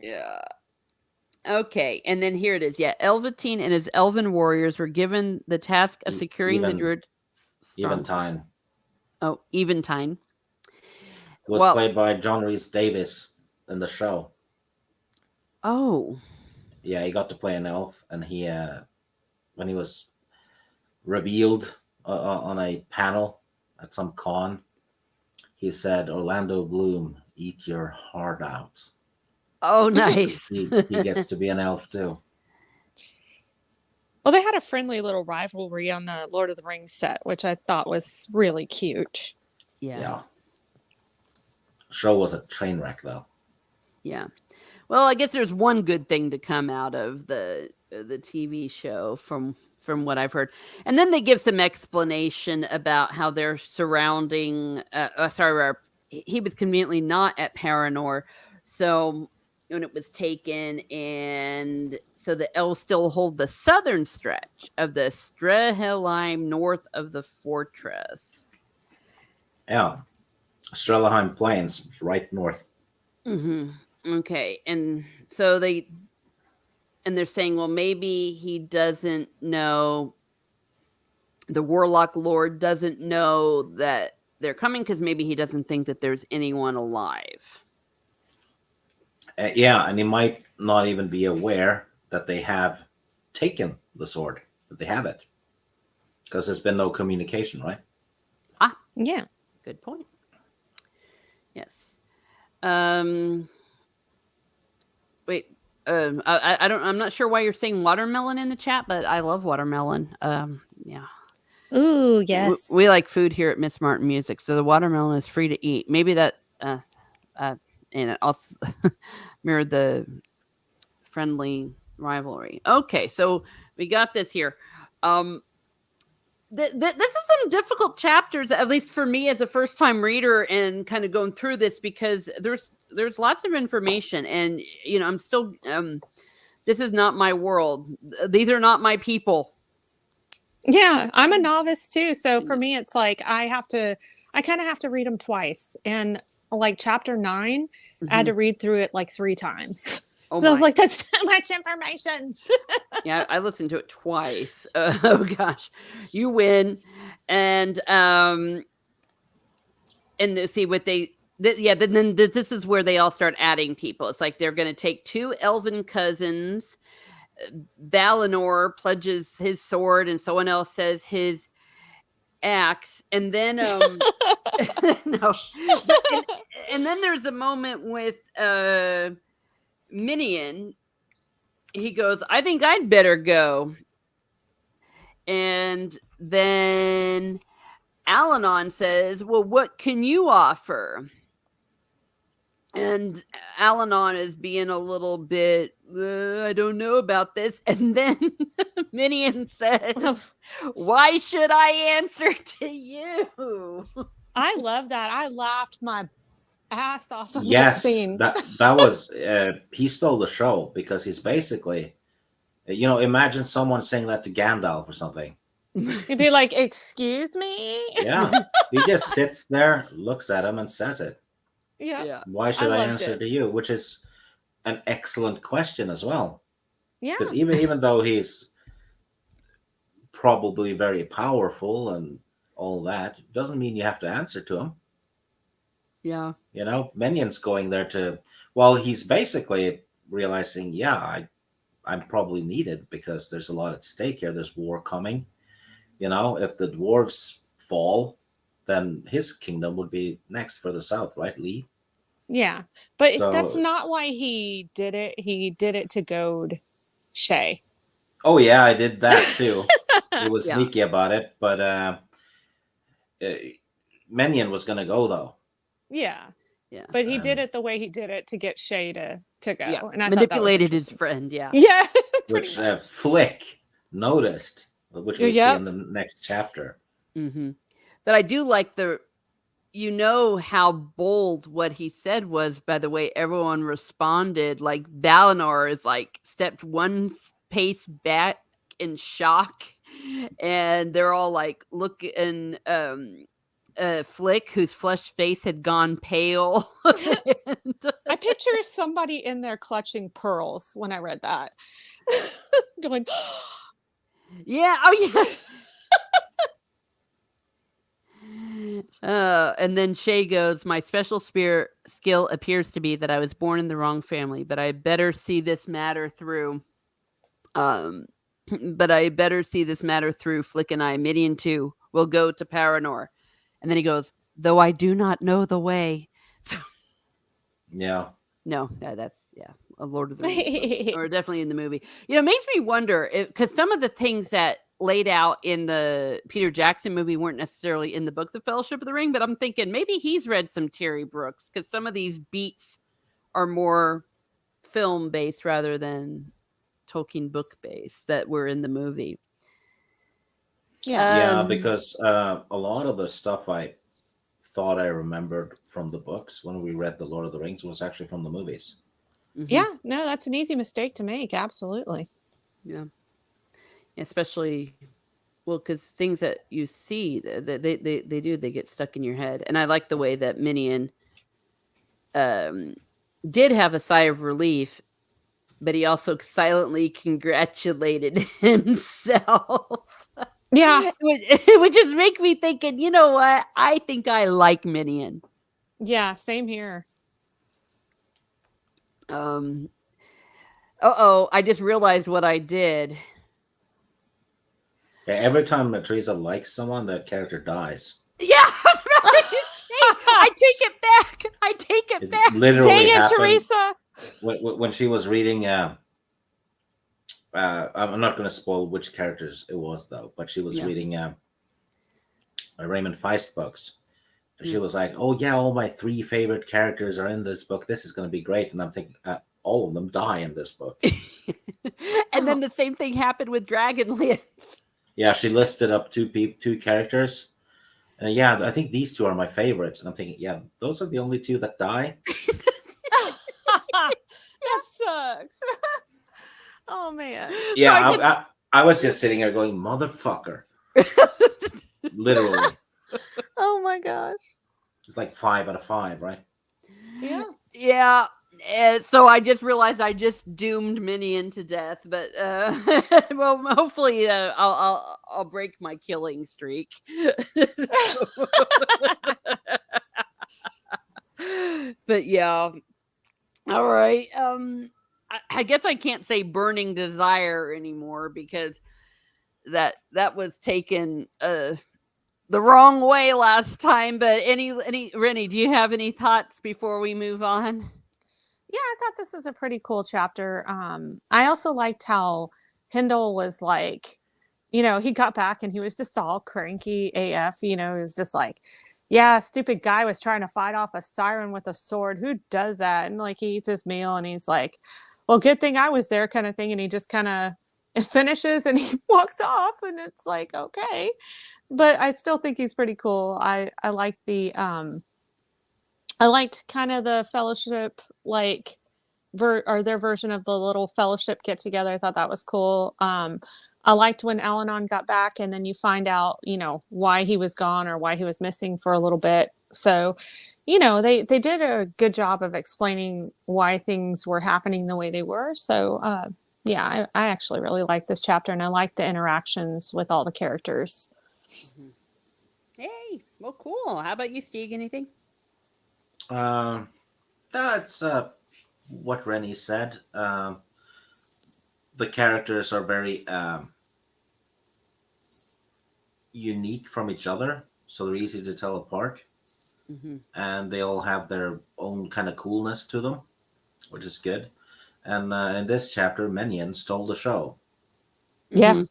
Yeah. Okay, and then here it is. Yeah, Elvatine and his elven warriors were given the task of securing the druid. Eventine. Oh, Eventine. Was played by John Rhys Davies in the show. Oh. Yeah, he got to play an elf, and he when he was revealed on a panel at some con, he said, "Orlando Bloom, eat your heart out." Oh, nice. he gets to be an elf too. Well, they had a friendly little rivalry on the Lord of the Rings set, which I thought was really cute. Yeah. The show was a train wreck, though. Yeah. Well, I guess there's one good thing to come out of the TV show from what I've heard. And then they give some explanation about how they're surrounding he was conveniently not at Paranor. So when it was taken, and so the elves still hold the southern stretch of the Strehelheim north of the fortress. Yeah. Strehelheim Plains, right north. Mm-hmm. Okay, and so they're saying, well, maybe he doesn't know the Warlock Lord doesn't know that they're coming because maybe he doesn't think that there's anyone alive. Yeah, and he might not even be aware that they have taken the sword, that they have it, because there's been no communication, right? Yeah. Good point. Yes. Wait. I'm not sure why you're saying watermelon in the chat, but I love watermelon. Yeah. Ooh, yes. We like food here at Miss Martin Music, so the watermelon is free to eat. Maybe that, and it also mirrored the friendly rivalry. Okay, so we got this here. This is some difficult chapters, at least for me as a first time reader, and kind of going through this because there's lots of information, and I'm still this is not my world. These are not my people. Yeah, I'm a novice too, so for me it's like I kind of have to read them twice, and like chapter 9 I had to read through it like 3 times. Oh So I was my. like, that's too much information. Yeah, I listened to it twice. Oh gosh, you win. And see what they. Then this is where they all start adding people. It's like they're going to take 2 elven cousins. Valinor pledges his sword, and someone else says his axe, and then no, and then there's a moment with Minion. He goes, I think I'd better go. And then Alanon says, well, what can you offer? And Alanon is being a little bit, I don't know about this. And then Minion says, why should I answer to you? I love that. I laughed my ass off of that Yes, scene. that was he stole the show because he's basically, imagine someone saying that to Gandalf or something. You'd be like, excuse me? Yeah, he just sits there, looks at him, and says it. Yeah. Why should I loved answer it. to you? Which is an excellent question as well. Yeah. Because even though he's probably very powerful and all that, doesn't mean you have to answer to him. Yeah. Minion's going there to, well, he's basically realizing, I'm probably needed because there's a lot at stake here. There's war coming. If the dwarves fall, then his kingdom would be next for the south, right, Lee? Yeah. But So- that's not why he did it. He did it to goad Shay. Oh yeah, I did that too. He was Yeah. sneaky about it, but Minion was going to go though. Yeah. Yeah. But he did it the way he did it to get Shay to go. Yeah. And I Manipulated his thought friend. Yeah. Yeah. Which Pretty much. Flick noticed, which we see Yep. in the next chapter. Mm-hmm. But I do like how bold what he said was by the way everyone responded. Like Valinor is like stepped one pace back in shock, and they're all like looking. Flick, whose flushed face had gone pale. I picture somebody in there clutching pearls when I read that. Going, yeah. Oh yes. And then Shay goes, my special skill appears to be that I was born in the wrong family, but I better see this matter through. Flick and I, Midian too, will go to Paranor. And then he goes, though I do not know the way. Yeah. No, that's a Lord of the Rings, or definitely in the movie. It makes me wonder because some of the things that laid out in the Peter Jackson movie weren't necessarily in the book, The Fellowship of the Ring, but I'm thinking maybe he's read some Terry Brooks because some of these beats are more film based rather than Tolkien book based that were in the movie. yeah. Because a lot of the stuff I thought I remembered from the books when we read The Lord of the Rings was actually from the movies. Mm-hmm. Yeah, no, that's an easy mistake to make. Absolutely. Yeah. Especially, well, because things that you see, they get stuck in your head. And I like the way that Minion did have a sigh of relief, but he also silently congratulated himself. Yeah. It would just make me thinking, you know what? I think I like Minion. Yeah, same here. I just realized what I did. Yeah, every time Teresa likes someone, that character dies. Yeah, I was about to say, I take it back. I take it It back. literally Dang it, happened Teresa. when she was reading. I'm not going to spoil which characters it was though, but she was Yeah. reading Raymond Feist books. And she Mm. was like, "Oh yeah, all my 3 favorite characters are in this book. This is going to be great." And I'm thinking, all of them die in this book. And then the same thing happened with Dragonlance. Yeah, she listed up 2 characters, and yeah, I think these 2 are my favorites. And I'm thinking, yeah, those are the only 2 that die. That sucks. Oh man. Yeah, So I was just sitting there going, "Motherfucker!" Literally, Oh my gosh. it's like 5 out of 5, right? Yeah. Yeah. So I just realized I just doomed Minion to death, but well, hopefully I'll break my killing streak. But yeah, all right. I guess I can't say burning desire anymore because that was taken the wrong way last time. But any Rennie, do you have any thoughts before we move on? Yeah, I thought this was a pretty cool chapter. I also liked how Kendall was like, he got back and he was just all cranky AF. He was just like, yeah, stupid guy was trying to fight off a siren with a sword. Who does that? And like he eats his meal and he's like, well, good thing I was there, kind of thing. And he just kind of finishes and he walks off, and it's like, okay. But I still think he's pretty cool. I like the I liked kind of the fellowship, like or their version of the little fellowship get together. I thought that was cool. I liked when Al-Anon got back and then you find out, why he was gone or why he was missing for a little bit. So, they did a good job of explaining why things were happening the way they were. So, yeah, I actually really liked this chapter, and I liked the interactions with all the characters. Mm-hmm. Hey, well, cool. How about you, Steve? Anything? That's what Rennie said. The characters are very unique from each other, so they're easy to tell apart, Mm-hmm. and they all have their own kind of coolness to them, which is good. And in this chapter, Minion stole the show. Yeah. Mm-hmm.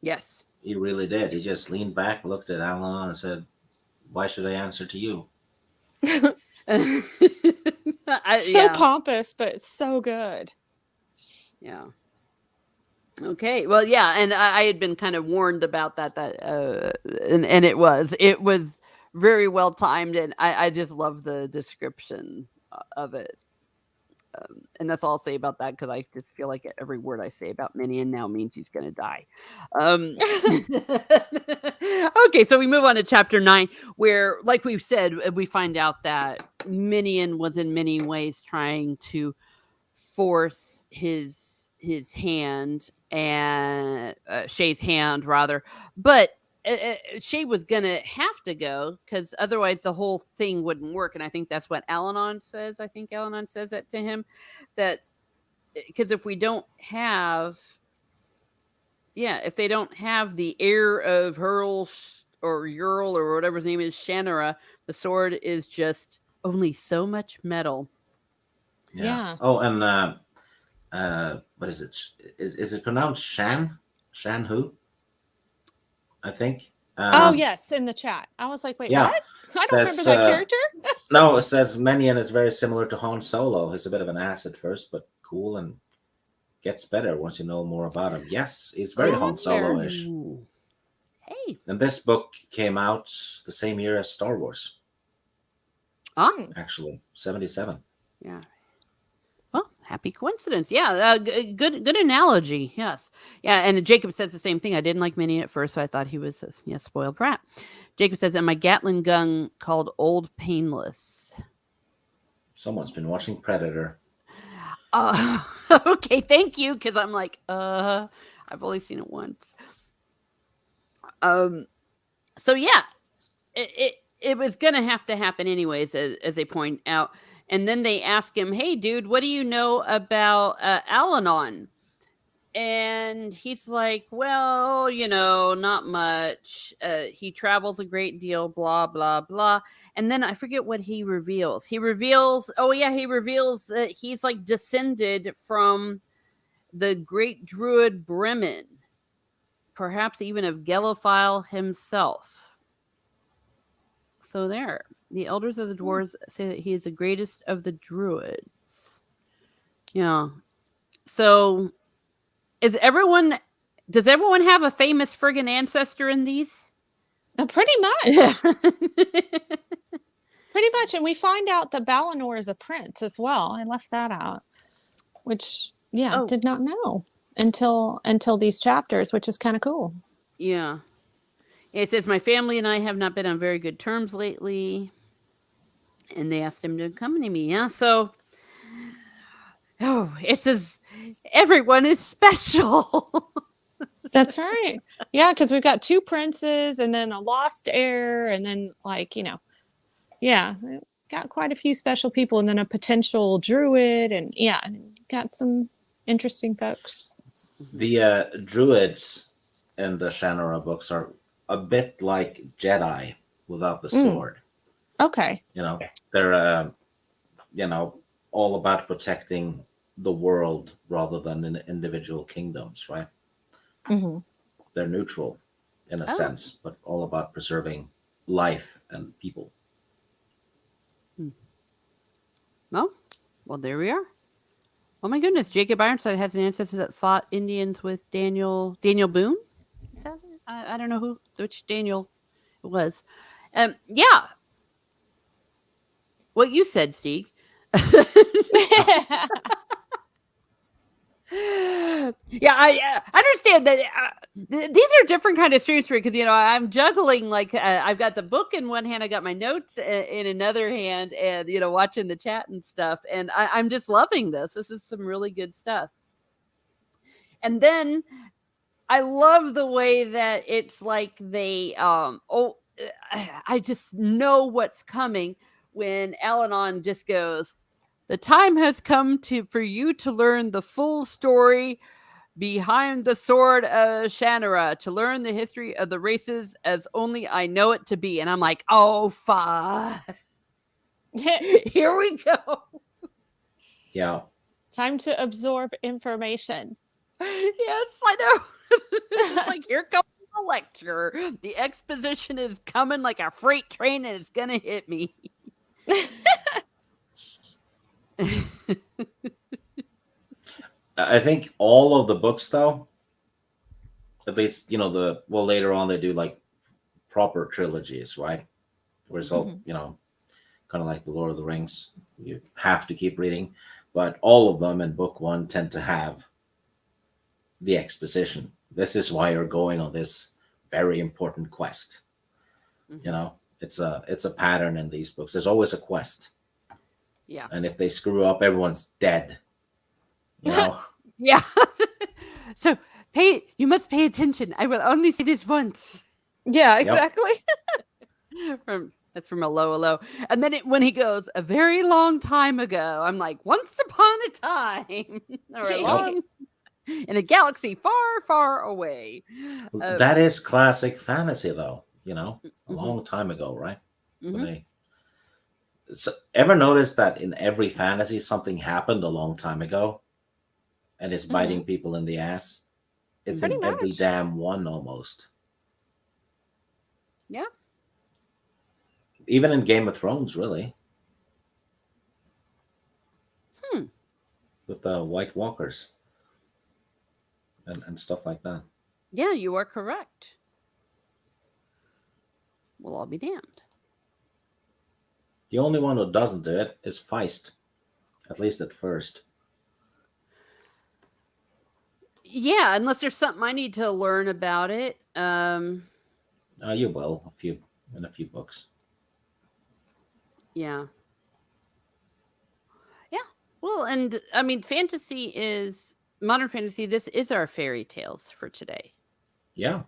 Yes. He really did. He just leaned back, looked at Alan, and said, "Why should I answer to you?" So pompous, but so good. Yeah. Okay. Well, yeah, and I had been kind of warned about that. And it was very well timed, and I just love the description of it. And that's all I'll say about that because I just feel like every word I say about Minion now means he's going to die. Okay, so we move on to chapter 9, where, like we've said, we find out that Minion was in many ways trying to force his hand and Shay's hand rather, but Shay was gonna have to go because otherwise the whole thing wouldn't work. And I think that's what Al-Anon says. I think Al-Anon says that to him, that because if we don't have, if they don't have the heir of Hurl or Ural or whatever his name is, Shannara, the sword is just only so much metal. Yeah. Oh, and what is it? Is it pronounced Shan? Shan who? I think. Oh yes, in the chat. I was like, wait, Yeah. what? I don't remember that character. No, it says Minion is very similar to Han Solo. He's a bit of an ass at first, but cool and gets better once you know more about him. Yes, he's very Oh, Han that's fair. Solo-ish. Hey. And this book came out the same year as Star Wars. Actually, 77. Yeah. Well, happy coincidence. Yeah, good analogy. Yes. Yeah, and Jacob says the same thing. I didn't like Minion at first, so I thought he was a spoiled brat. Jacob says, and my Gatling gun called Old Painless. Someone's been watching Predator. Okay, thank you, because I'm like, I've only seen it once. Um, so yeah, it was gonna have to happen anyways, as they point out. And then they ask him, "Hey, dude, what do you know about Al-Anon?" And he's like, "Well, not much. He travels a great deal, blah, blah, blah." And then I forget what he reveals. He reveals that he's like descended from the great druid Bremen, perhaps even of Geliphile himself. So there, the elders of the dwarves say that he is the greatest of the druids. Yeah. So is everyone does everyone have a famous friggin' ancestor in these? Pretty Yeah. much. Pretty much. And we find out that Balinor is a prince as well. I left that out, which, yeah, Oh, did not know until these chapters, which is kind of cool. yeah. It says, "My family and I have not been on very good terms lately." And they asked him to accompany me. Yeah. So, it says, everyone is special. That's right. Yeah, because we've got two princes and then a lost heir, and then, like, yeah, got quite a few special people, and then a potential druid, and yeah, got some interesting folks. The druids in the Shannara books are a bit like Jedi without the sword. Okay. They're all about protecting the world rather than in individual kingdoms, right? Mm-hmm. They're neutral in a Oh. sense, but all about preserving life and people. Well, there we are. Oh my goodness, Jacob Ironside has an ancestor that fought Indians with Daniel Boone. Is that it? I don't know which Daniel it was. Yeah, what you said, Steve. Yeah, I understand that these are different kind of streams for me because I'm juggling, like I've got the book in one hand, I got my notes in another hand, and watching the chat and stuff, and I'm just loving this. This is some really good stuff. And then I love the way that it's like they I just know what's coming when Al-Anon just goes, "The time has come for you to learn the full story behind the sword of Shannara, to learn the history of the races as only I know it to be." And I'm like, "Oh fuck." Here we go. Yeah. Time to absorb information. Yes, I know. It's like, here comes the lecture. The exposition is coming like a freight train and it's gonna hit me. I think all of the books, though, at least later on they do like proper trilogies, right? Where it's all kind of like the Lord of the Rings. You have to keep reading, but all of them in book one tend to have the exposition. This is why you're going on this very important quest. It's a pattern in these books. There's always a quest. Yeah. And if they screw up, everyone's dead. Yeah. So you must pay attention. I will only say this once. Yeah, exactly. That's from a low. And then when he goes, "A very long time ago," I'm like, "Once upon a time," or in a galaxy far, far away. That is classic fantasy, though. A long time ago, right? Ever notice that in every fantasy something happened a long time ago, and it's biting people in the ass? It's Pretty in every much. damn one almost. Yeah. Even in Game of Thrones, really. With the White Walkers and stuff like that. Yeah, you are correct. We'll all be damned. The only one who doesn't do it is Feist, at least at first. Yeah, unless there's something I need to learn about it. You will in a few books. Yeah. Yeah. Well, and I mean, modern fantasy. This is our fairy tales for today. Yeah.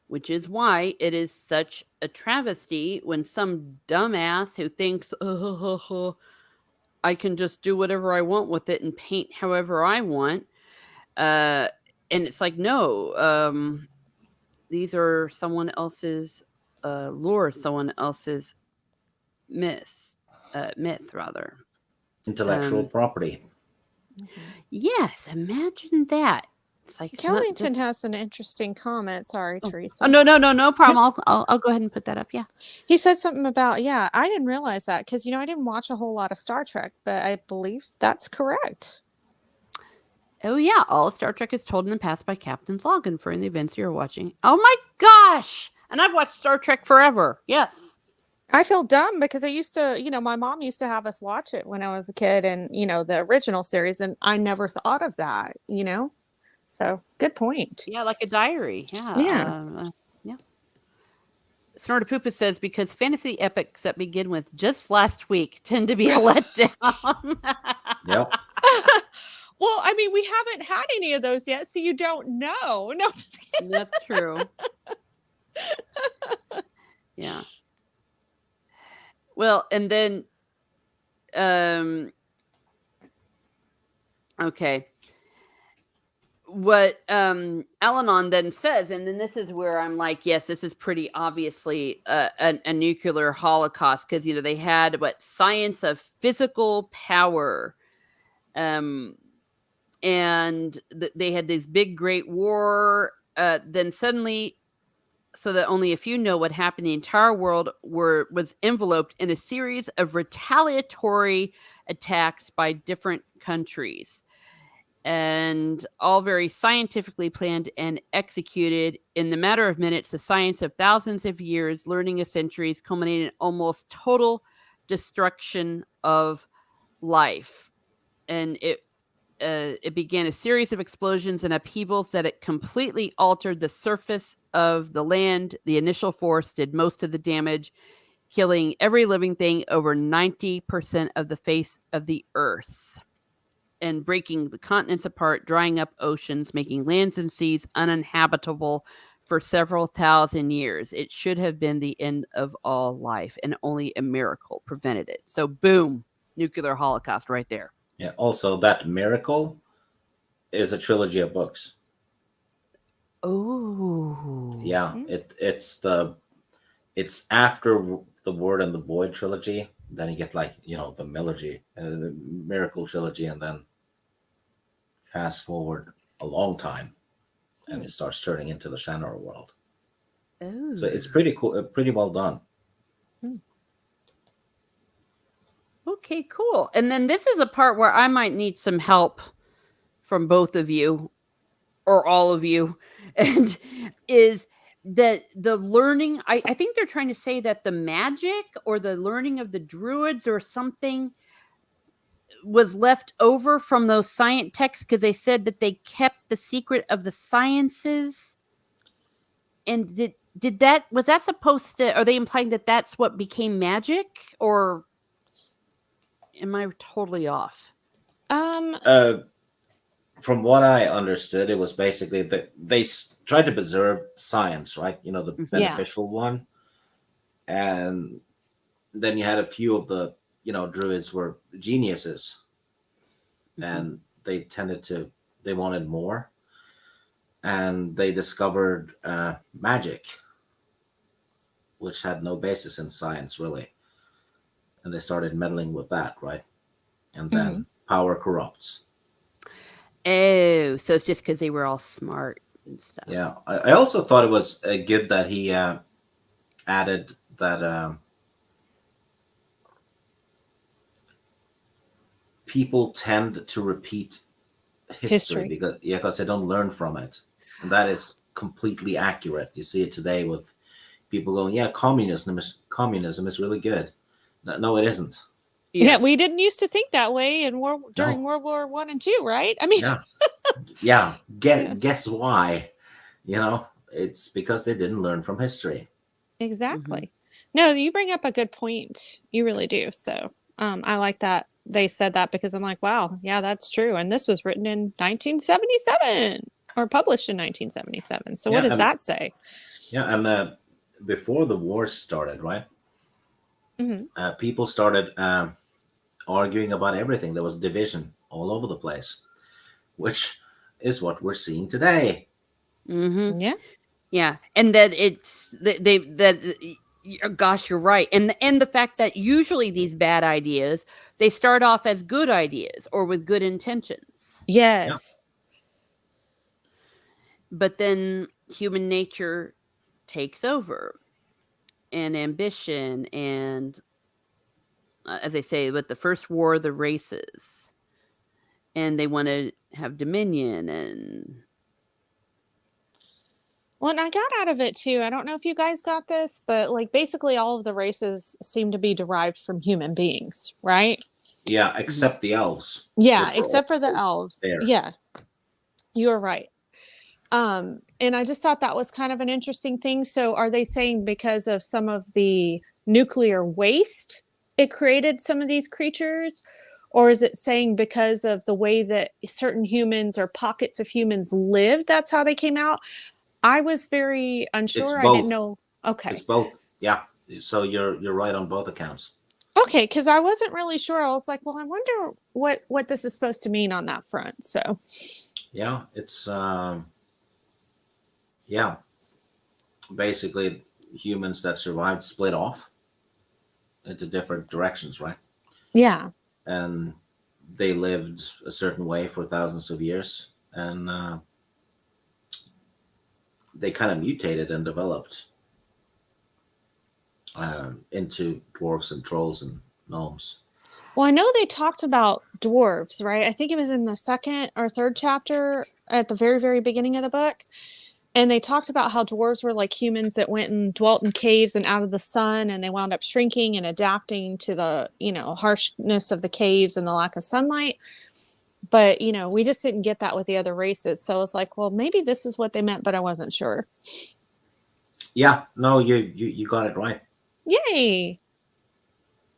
which is why it is such a travesty when some dumbass who thinks, I can just do whatever I want with it and paint however I want. And it's like, no, these are someone else's lore, someone else's myth rather. Intellectual property. Yes, imagine that. It's like Kellington has an interesting comment. Sorry, Teresa. Oh no problem. I'll go ahead and put that up. Yeah, he said something about I didn't realize that because I didn't watch a whole lot of Star Trek, but I believe that's correct. Oh yeah, all Star Trek is told in the past by captains log inferring the events you're watching. Oh my gosh! And I've watched Star Trek forever. Yes. I feel dumb because I used to, my mom used to have us watch it when I was a kid and, the original series, and I never thought of that, So, good point. Yeah, like a diary. Yeah. Yeah. Yeah. Snortapoopa says, because fantasy epics that begin with just last week tend to be a letdown. Yep. Well, I mean, we haven't had any of those yet, so you don't know. No, just kidding. That's true. Yeah. Well, and then, okay. What Alanon then says, and then this is where I'm like, yes, this is pretty obviously a nuclear holocaust, because they had science of physical power, and they had this big great war. Then suddenly, so that only a few know what happened, the entire world was enveloped in a series of retaliatory attacks by different countries. And all very scientifically planned and executed in the matter of minutes. The science of thousands of years, learning of centuries, culminated in almost total destruction of life. And it began a series of explosions and upheavals that it completely altered the surface of the land. The initial force did most of the damage, killing every living thing over 90% of the face of the earth, and breaking the continents apart, drying up oceans, making lands and seas uninhabitable for several thousand years. It should have been the end of all life, and only a miracle prevented it. So, boom, nuclear holocaust right there. Yeah. Also, that miracle is a trilogy of books. Oh. Yeah. It's after the Word and the Void trilogy. Then you get the Melody, the Miracle trilogy, and then fast forward a long time, and it starts turning into the Shannara world. Oh. So it's pretty cool, pretty well done. Okay, cool. And then this is a part where I might need some help from both of you or all of you, and is that the learning, I think they're trying to say that the magic or the learning of the druids or something was left over from those science texts, because they said that they kept the secret of the sciences. And did that, was that supposed to, are they implying that that's what became magic, or am I totally off? From what I understood, it was basically that they tried to preserve science, right? The beneficial one. And then you had a few of the, druids were geniuses, and they wanted more. And they discovered magic, which had no basis in science, really. And they started meddling with that, right? And then power corrupts. Oh, so it's just because they were all smart and stuff. Yeah, I also thought it was good that he added that people tend to repeat history because they don't learn from it, and that is completely accurate. You see it today with people going, "Yeah, communism is really good." No, it isn't. Yeah, we didn't used to think that way during World War I and II, right? I mean, yeah. Guess why? It's because they didn't learn from history. Exactly. No, you bring up a good point. You really do. So, I like that they said that, because I'm like, wow, yeah, that's true. And this was written in 1977. or published in 1977. So Yeah, what does and that say? yeah, and before the war started, right? Mhm. People started arguing about everything. There was division all over the place, which is what we're seeing today. Mm-hmm. Yeah. Yeah, and that it's they that gosh, you're right, and the fact that usually these bad ideas they start off as good ideas or with good intentions, Yeah, Yes. but then human nature takes over, and ambition, and as they say, with the first war of the races, and they want to have dominion, and Well, and I got out of it too. I don't know if you guys got this, but like basically all of the races seem to be derived from human beings, right? yeah, Mhm. except the elves, Yeah, which were except for the also elves. there. Yeah, you're right. And I just thought that was kind of an interesting thing. So are they saying because of some of the nuclear waste it created some of these creatures? Or is it saying because of the way that certain humans or pockets of humans lived, that's how they came out? I was very It's unsure. I didn't both. know. It's Okay. both. Yeah. So you're right on both accounts. Okay, because I wasn't really sure. I was like, well, I wonder what this is supposed to mean on that front. So Yeah, it's yeah, basically humans that survived split off into different directions, right? yeah. And they lived a certain way for thousands of years, and they kind of mutated and developed into dwarfs and trolls and gnomes. Well, I know they talked about dwarves, right? I think it was in the second or third chapter at the very, very beginning of the book. And they talked about how dwarves were like humans that went and dwelt in caves and out of the sun, and they wound up shrinking and adapting to the, harshness of the caves and the lack of sunlight. But, we just didn't get that with the other races. So I was like, well, maybe this is what they meant, but I wasn't sure. Yeah, no, you got it right. Yay.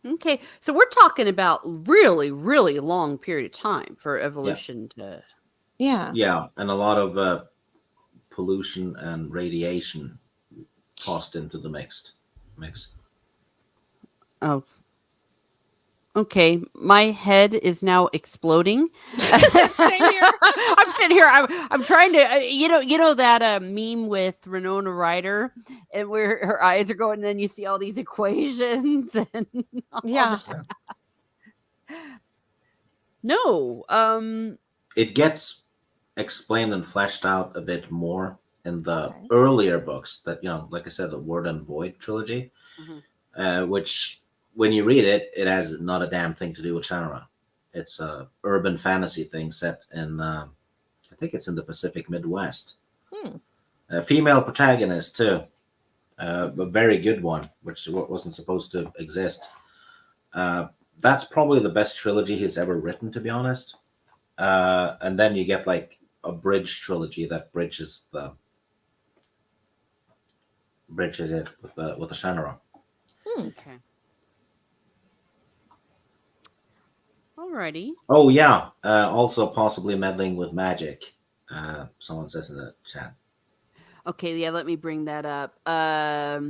okay, so we're talking about really, really long period of time for Yeah, evolution to. Yeah. yeah, and a lot of pollution and radiation tossed into the mix. Oh, okay, my head is now exploding. Same here. I'm sitting here. I'm trying to. You know that meme with Winona Ryder, and where her eyes are going, and then you see all these equations and all Yeah. that. No. It gets explained and fleshed out a bit more in the Okay. earlier books that, like I said, the Word and Void trilogy, Mhm. which when you read it, it has not a damn thing to do with Shannara. It's a urban fantasy thing set in, I think it's in the Pacific Midwest. Hmm. A female protagonist too, a very good one, which wasn't supposed to exist. Uh, that's probably the best trilogy he's ever written, to be honest. And then you get like a bridge trilogy that bridges it with the Shannara. Hmm. Okay. Alrighty. Oh yeah, also possibly meddling with magic. Someone says in the chat. Okay. Yeah. Let me bring that up. Yeah.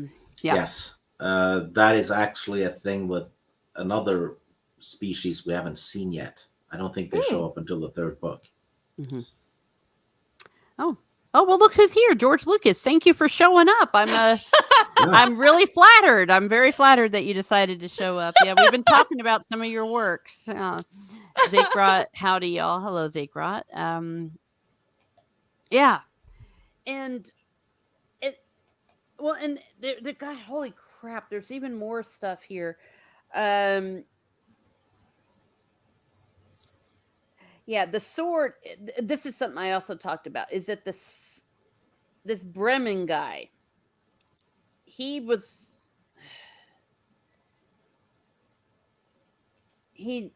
Yes, that is actually a thing with another species we haven't seen yet. I don't think they Hmm. show up until the third book. Mm-hmm. Oh. Oh well, look who's here, George Lucas. Thank you for showing up. Yeah. I'm really flattered. I'm very flattered that you decided to show up. Yeah, we've been talking about some of your works. Zakrot, howdy y'all. Hello, Zakrot. Yeah, and it's well, and the guy. Holy crap! There's even more stuff here. Um, yeah, the sword. This is something I also talked about. Is that this Bremen guy? He was he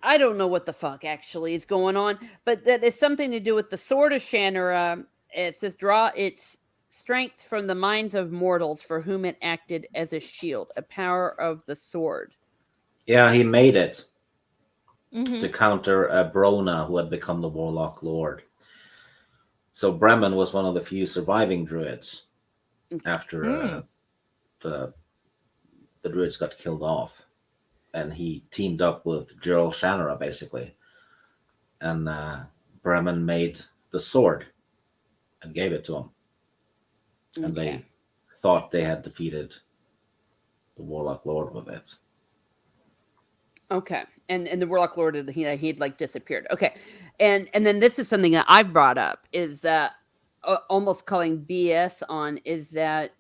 I don't know what the fuck actually is going on, but that is something to do with the sword of Shannara. It says draw its strength from the minds of mortals for whom it acted as a shield, a power of the sword. Yeah, he made it. to counter Brona, who had become the Warlock Lord. So Bremen was one of the few surviving druids after the druids got killed off, and he teamed up with Gerald Shannara basically, and Bremen made the sword and gave it to him, and they thought they had defeated the Warlock Lord with it. Okay, and the Warlock Lord, he'd like disappeared. Okay, and then this is something that I've brought up is that almost calling BS on is that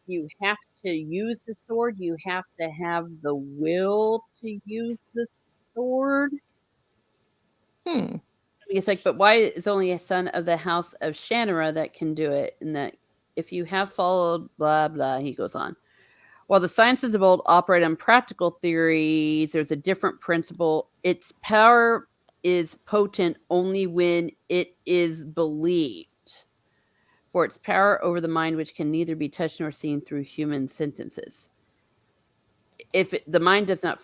you have to use the sword. You have to have the will to use the sword. It's like, but why is only a son of the house of Shannara that can do it? And that if you have followed blah blah, he goes on. While the sciences of old operate on practical theories, there's a different principle. Its power is potent only when it is believed. For its power over the mind, which can neither be touched nor seen through human sentences. If the mind does not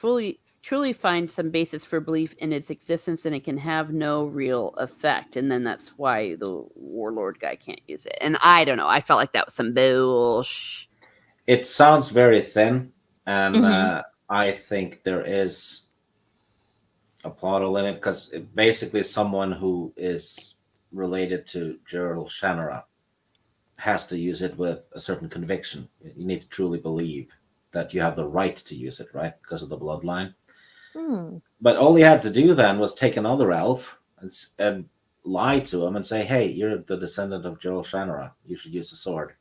truly find some basis for belief in its existence, then it can have no real effect. And then that's why the warlord guy can't use it. And I don't know. I felt like that was some bullshit. It sounds very thin, and I think there is a plot hole in it because basically someone who is related to Gerald Shannara has to use it with a certain conviction. You need to truly believe that you have the right to use it, right? Because of the bloodline. But all he had to do then was take another elf and lie to him and say, hey, you're the descendant of Gerald Shannara. You should use the sword.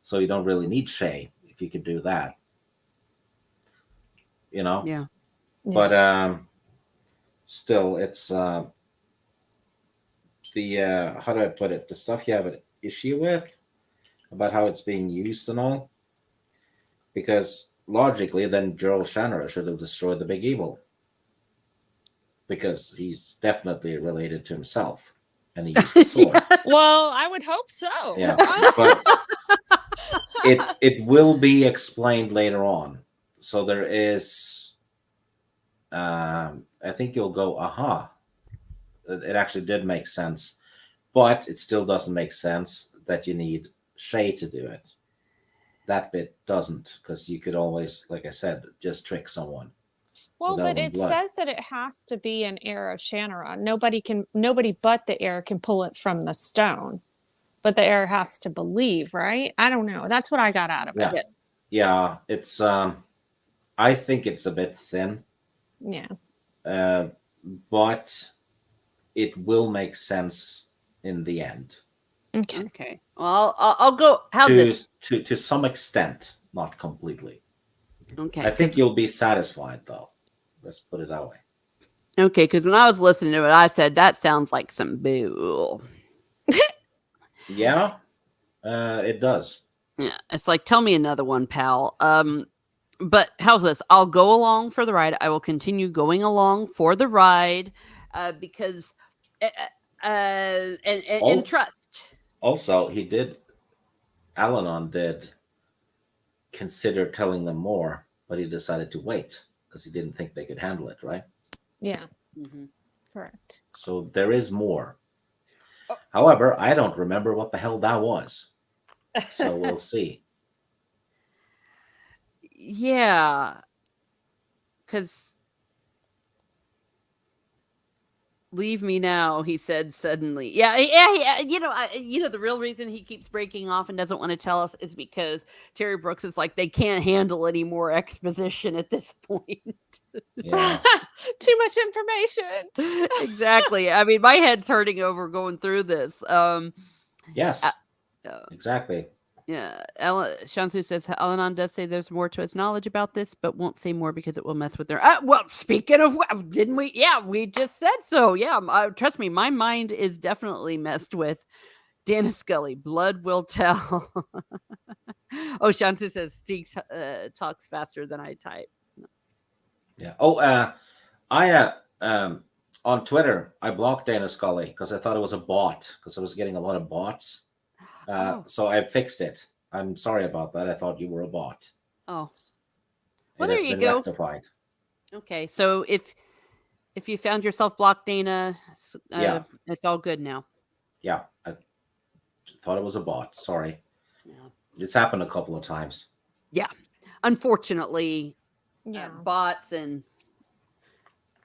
So you don't really need Shay if you could do that. You know? Yeah. But still, it's the how do I put it? The stuff you have an issue with about how it's being used and all. Because logically, then Gerald Shannara should have destroyed the big evil. Because he's definitely related to himself. And he used the sword. Well, I would hope so. Yeah. But it will be explained later on. So there is I think you'll go, aha. It actually did make sense. But it still doesn't make sense that you need Shay to do it. That bit doesn't, because you could always, like I said, just trick someone. Well, but it says that it has to be an heir of Shannara. Nobody but the heir can pull it from the stone. But the heir has to believe, right? I don't know. That's what I got out of it. Yeah, it's I think it's a bit thin. Yeah. But it will make sense in the end. Okay. Well, I'll go. How's this? To some extent, not completely. Okay. I think you'll be satisfied, though. Let's put it that way. Okay, because when I was listening to it, I said that sounds like some bull. Yeah, it does. Yeah, it's like, tell me another one, pal. But how's this? I'll go along for the ride. I will continue going along for the ride, because and trust. Also, Alanon did consider telling them more, but he decided to wait because he didn't think they could handle it, right? Yeah. Correct. So there is more. However, I don't remember what the hell that was. So we'll see. Yeah. Because leave me now, he said suddenly. Yeah. The real reason he keeps breaking off and doesn't want to tell us is because Terry Brooks is like, they can't handle any more exposition at this point. Yeah. Too much information. Exactly. I mean, my head's hurting over going through this. Yes. Exactly. Yeah. Shansu says Alanon does say there's more to its knowledge about this, but won't say more because it will mess with their. Well, speaking of, didn't we? Yeah, we just said so. Yeah, trust me, my mind is definitely messed with. Dana Scully, blood will tell. Oh, Shansu says Steve talks faster than I type. No. Yeah. Oh, I on Twitter I blocked Dana Scully because I thought it was a bot because I was getting a lot of bots. So I fixed it. I'm sorry about that. I thought you were a bot. Oh. Well, there you go. Rectified. Okay, so if if you found yourself blocked, Dana, Yeah. it's all good now. Yeah. I thought it was a bot. Sorry. Yeah. It's happened a couple of times. Yeah. Unfortunately, Yeah. bots and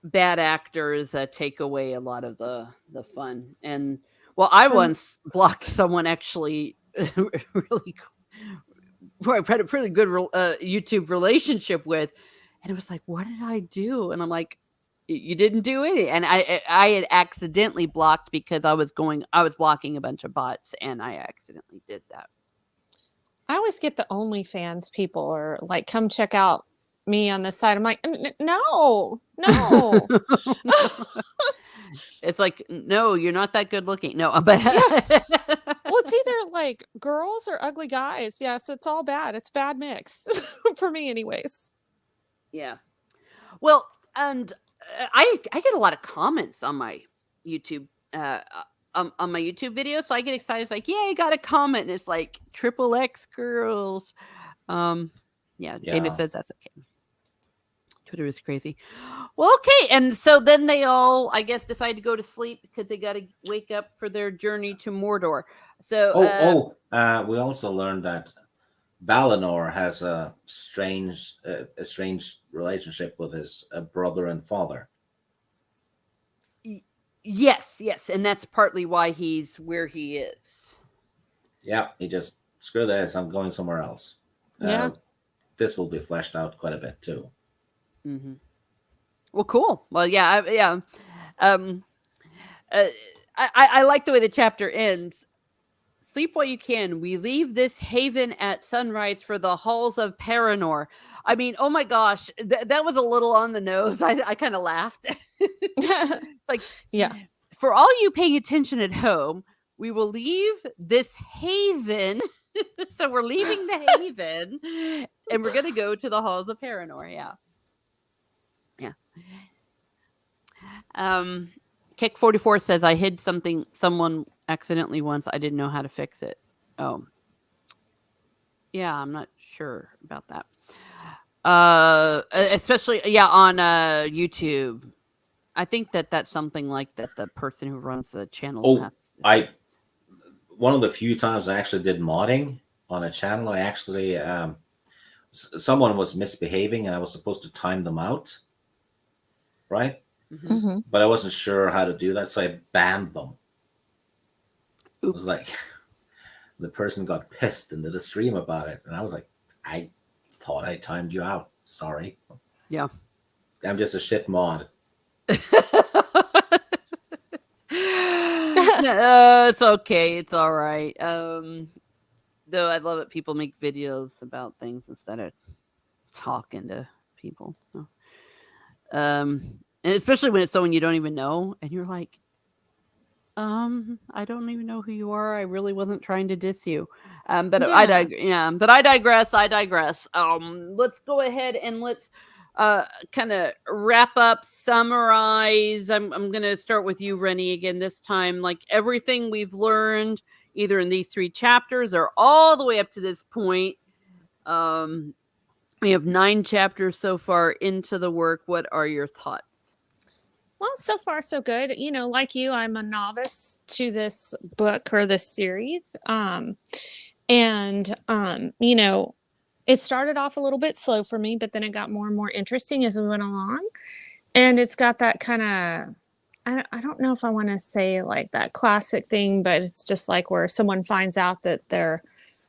bad actors take away a lot of the fun. And well, I once blocked someone actually really who I had a pretty good YouTube relationship with, and it was like, what did I do? And I'm like, you didn't do any. And I had accidentally blocked because I was blocking a bunch of bots, and I accidentally did that. I always get the OnlyFans people or like, come check out me on the side. I'm like, no. It's like, no, you're not that good looking. No, but Yeah. Well, it's either like girls or ugly guys. Yes, it's all bad. It's a bad mix for me, anyways. Yeah. Well, and I get a lot of comments on my YouTube on my YouTube videos, so I get excited. It's like, yeah, I got a comment, and it's like XXX girls. Yeah, Dana says that's okay. Twitter is crazy. Well, okay, and so then they all, I guess, decide to go to sleep because they got to wake up for their journey to Mordor. So, we also learned that Balinor has a strange relationship with his brother and father. Yes, and that's partly why he's where he is. Yeah, he just, screw this, I'm going somewhere else. Yeah. This will be fleshed out quite a bit too. Mm-hmm. Well, cool. Well, yeah. I like the way the chapter ends. Sleep while you can. We leave this haven at sunrise for the halls of Paranor. I mean, oh my gosh, that was a little on the nose. I kind of laughed. It's like, yeah. For all you paying attention at home, we will leave this haven. So we're leaving the haven, and we're going to go to the halls of Paranor. Yeah. Kick 44 says, I hid someone accidentally once. I didn't know how to fix it. Oh. Yeah, I'm not sure about that. Especially, on YouTube. I think that's something like that the person who runs the channel has. One of the few times I actually did modding on a channel, I actually, someone was misbehaving and I was supposed to time them out. Right? Mm-hmm. But I wasn't sure how to do that, so I banned them. Oops. It was like, the person got pissed and did a stream about it. And I was like, I thought I timed you out. Sorry. Yeah. I'm just a shit mod. It's okay. It's all right. Though I love it. People make videos about things instead of talking to people. And especially when it's someone you don't even know, and you're like, I don't even know who you are. I really wasn't trying to diss you. But yeah. But I digress. Let's go ahead and let's kind of wrap up, summarize. I'm gonna start with you, Rennie, again this time. Like everything we've learned, either in these 3 chapters or all the way up to this point. We have 9 chapters so far into the work. What are your thoughts? Well, so far so good. Like you, I'm a novice to this book or this series. It started off a little bit slow for me, but then it got more and more interesting as we went along. And it's got that kind of, I don't know if I want to say like that classic thing, but it's just like where someone finds out that they're,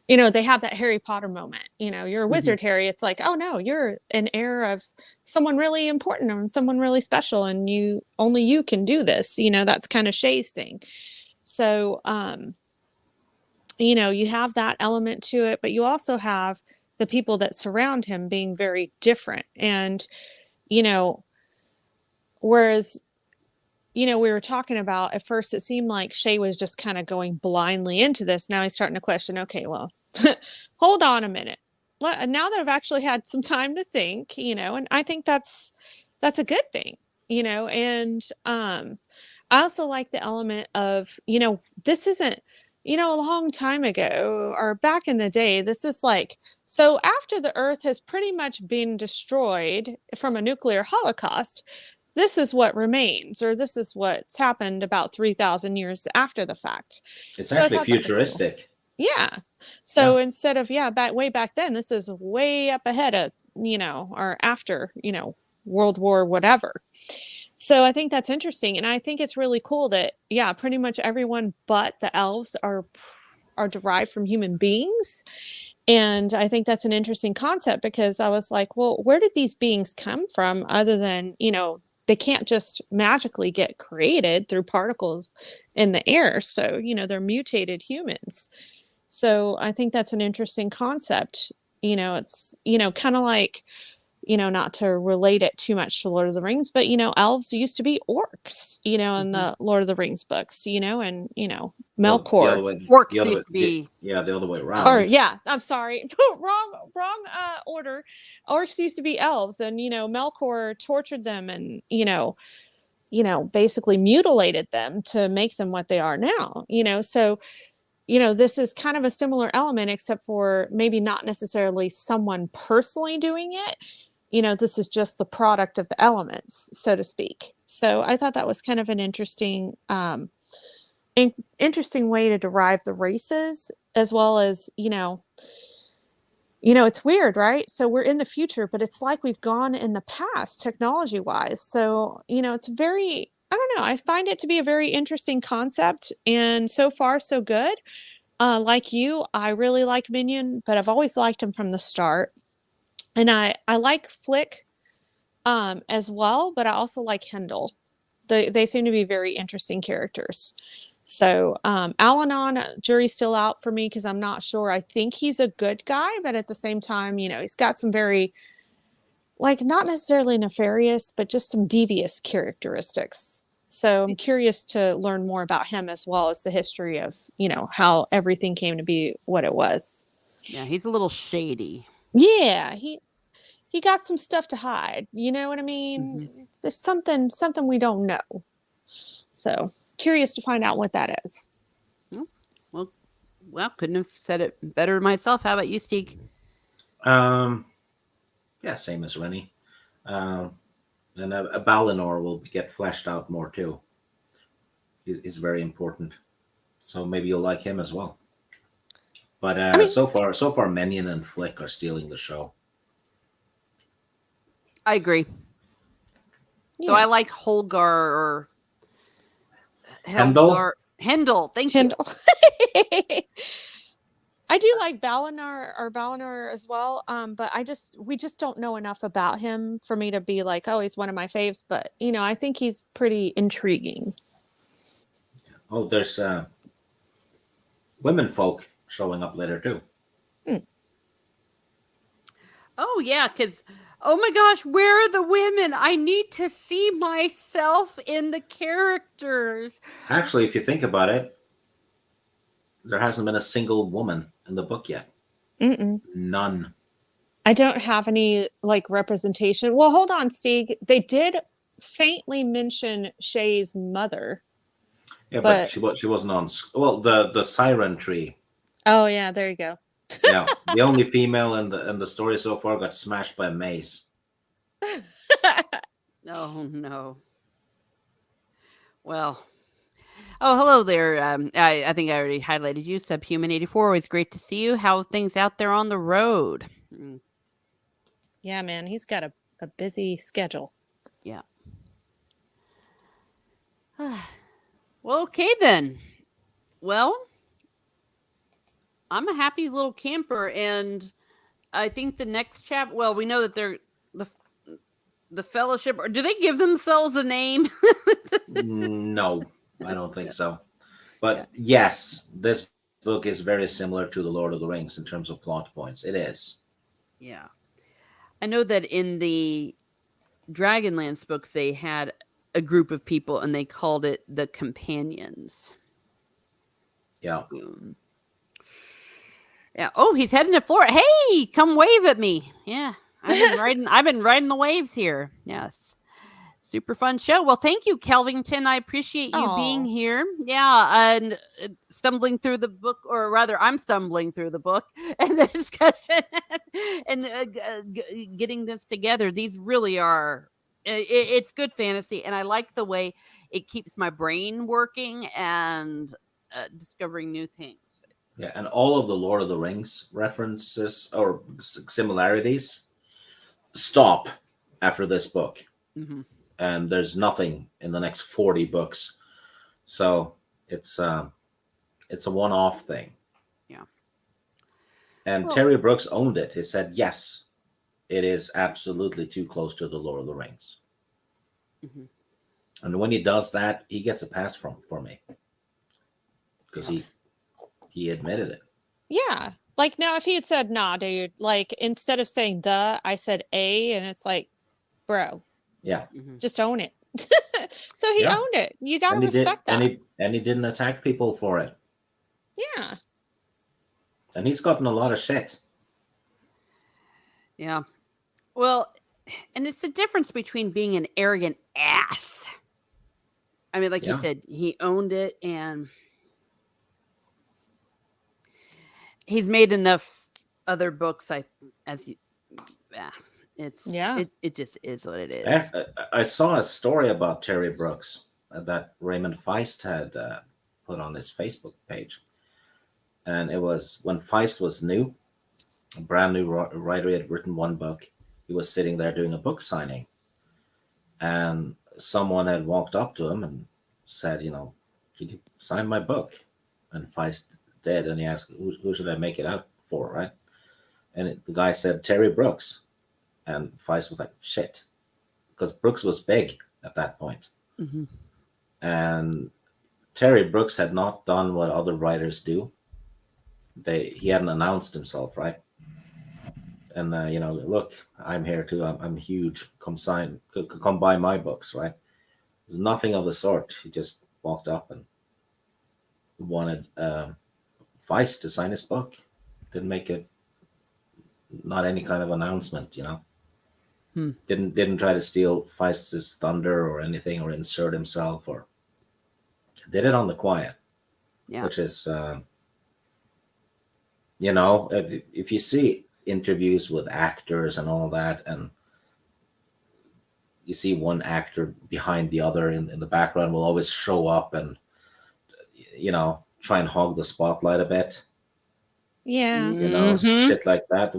they have that Harry Potter moment. You're a wizard, Harry. It's like, oh no, you're an heir of someone really important and someone really special, and only you can do this. That's kind of Shay's thing. So, you have that element to it, but you also have the people that surround him being very different. And, whereas, we were talking about at first, it seemed like Shay was just kind of going blindly into this. Now he's starting to question, okay, well, hold on a minute. Now that I've actually had some time to think, and I think that's a good thing, and I also like the element of, this isn't, a long time ago or back in the day, this is like, so after the earth has pretty much been destroyed from a nuclear holocaust, this is what remains, or this is what's happened about 3,000 years after the fact. It's So I actually thought that was cool. futuristic. Yeah. So instead of way back then, this is way up ahead of, or after, World War whatever. So I think that's interesting, and I think it's really cool that pretty much everyone but the elves are derived from human beings. And I think that's an interesting concept, because I was like, well, where did these beings come from other than, they can't just magically get created through particles in the air. So, they're mutated humans. So I think that's an interesting concept. It's, kind of like, not to relate it too much to Lord of the Rings, but, elves used to be orcs, in the Lord of the Rings books, and, Well, the Melkor. other way, Orcs the other way, used to be. the other way Or around. I'm sorry, wrong order. Orcs used to be elves, and Melkor tortured them, and basically mutilated them to make them what they are now. So this is kind of a similar element, except for maybe not necessarily someone personally doing it. This is just the product of the elements, so to speak. So I thought that was kind of an interesting interesting way to derive the races, as well as it's weird, right? So we're in the future, but it's like we've gone in the past technology wise. So it's very, I don't know, I find it to be a very interesting concept, and so far so good. Like you, I really like Minion, but I've always liked him from the start. And I like Flick as well, but I also like Hendel. They seem to be very interesting characters. So Al-Anon, jury's still out for me, because I'm not sure. I think he's a good guy, but at the same time, he's got some very, like, not necessarily nefarious, but just some devious characteristics. So I'm curious to learn more about him, as well as the history of, how everything came to be what it was. Yeah, he's a little shady. Yeah, he got some stuff to hide. You know what I mean? There's something we don't know. So curious to find out what that is. Well, couldn't have said it better myself. How about you, Steve? Yeah, same as Rennie. And a Balinor will get fleshed out more too. He's very important, so maybe you'll like him as well. But I mean, so far, Minion and Flick are stealing the show. I agree. yeah. So I like Holgar or Hendel? Hendel. Thank Hendel. I do like Balinor as well. But we just don't know enough about him for me to be like, oh, he's one of my faves. But I think he's pretty intriguing. Oh, there's women folk showing up later too. Oh yeah, because oh my gosh, where are the women? I need to see myself in the characters. Actually, if you think about it, there hasn't been a single woman in the book yet. Mm-mm. None. I don't have any like representation. Well, hold on, Steve. They did faintly mention Shay's mother. Yeah, but she wasn't on. Well, the Siren Tree. Oh yeah, there you go. Yeah, the only female in the story so far got smashed by a mace. Oh no. Well. Oh, hello there. I think I already highlighted you. Subhuman84. Always great to see you. How are things out there on the road? Yeah, man, he's got a busy schedule. Yeah. Well, okay then. Well, I'm a happy little camper, and I think the next chapter. Well, we know that they're the Fellowship. Or do they give themselves a name? No, I don't think so. But yes, this book is very similar to The Lord of the Rings in terms of plot points. It is. Yeah. I know that in the Dragonlance books, they had a group of people and they called it the Companions. Yeah. Yeah. Oh, he's heading to Florida. Hey, come wave at me. Yeah. I've been riding the waves here. Yes. Super fun show. Well, thank you, Kelvington. I appreciate you being here. Yeah, and stumbling through the book, or rather, I'm stumbling through the book and the discussion and getting this together. These really are It's good fantasy, and I like the way it keeps my brain working and discovering new things. Yeah, and all of the Lord of the Rings references or similarities stop after this book, Hmm. and there's nothing in the next 40 books. So it's it's a one-off thing. Yeah. And Well, Terry Brooks owned it. He said, "Yes, it is absolutely too close to the Lord of the Rings." mhm, And when he does that, he gets a pass from for me because yeah. he admitted it. Yeah. Like now, if he had said, nah, dude, like instead of saying I said a, and it's like, bro, Yeah, Hmm. just own it. So he yeah, owned it. You got to and he did, respect that. and he didn't attack people for it, Yeah. and he's gotten a lot of shit. Yeah. Well, and it's the difference between being an arrogant ass. I mean, like you Yeah. said, he owned it, and he's made enough other books. As you, yeah, Yeah. it just is what it I, is. I saw a story about Terry Brooks that Raymond Feist had put on his Facebook page, and it was when Feist was new, a brand new writer. He had written one book. He was sitting there doing a book signing, and someone had walked up to him and said, "Can you sign my book?" And Feist did, and he asked, "Who should I make it out for?" Right? And the guy said, "Terry Brooks," and Feist was like, "Shit," because Brooks was big at that point. Hmm. And Terry Brooks had not done what other writers do. He hadn't announced himself, right? And look, I'm here too. I'm huge. Come sign. Come buy my books, right? There's nothing of the sort. He just walked up and wanted Vice to sign his book. Didn't make it. Not any kind of announcement, Hmm. Didn't try to steal Feist's thunder or anything, or insert himself, or did it on the quiet, Yeah. which is if you see interviews with actors and all that, and you see one actor behind the other in the background will always show up and try and hog the spotlight a bit, Yeah. Hmm. shit like that.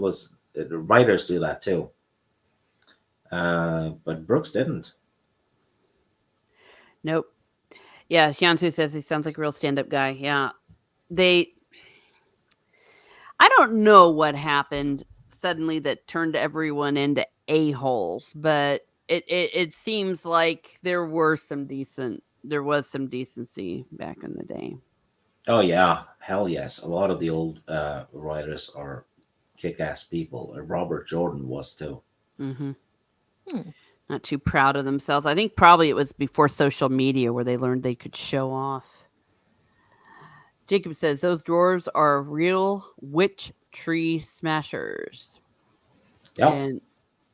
Writers do that too, but Brooks didn't. Nope. Yeah, Hyunsu says he sounds like a real stand-up guy. Yeah. They I don't know what happened suddenly that turned everyone into a-holes, but it seems like there was some decency back in the day. Oh yeah, hell yes. A lot of the old writers are kick-ass people. Robert Jordan was too. Hmm. Hmm. Not too proud of themselves. I think probably it was before social media where they learned they could show off. Jacob says those dwarves are real witch tree smashers. Yep. And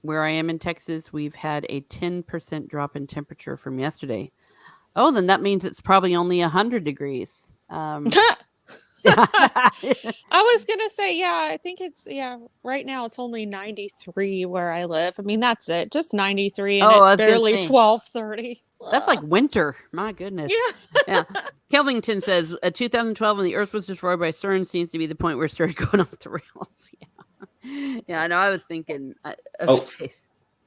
where I am in Texas, we've had a 10% drop in temperature from yesterday. Oh, then that means it's probably only 100 degrees. I was gonna say, yeah, I think right now it's only 93 where I live. I mean, that's it. Just 93 and Oh, I it's was gonna barely say 12:30. that's like winter. My goodness. Yeah. Yeah. Kelvington says 2012 when the Earth was destroyed by CERN seems to be the point where it started going off the rails. Yeah. Yeah, I know. I was thinking. Oh,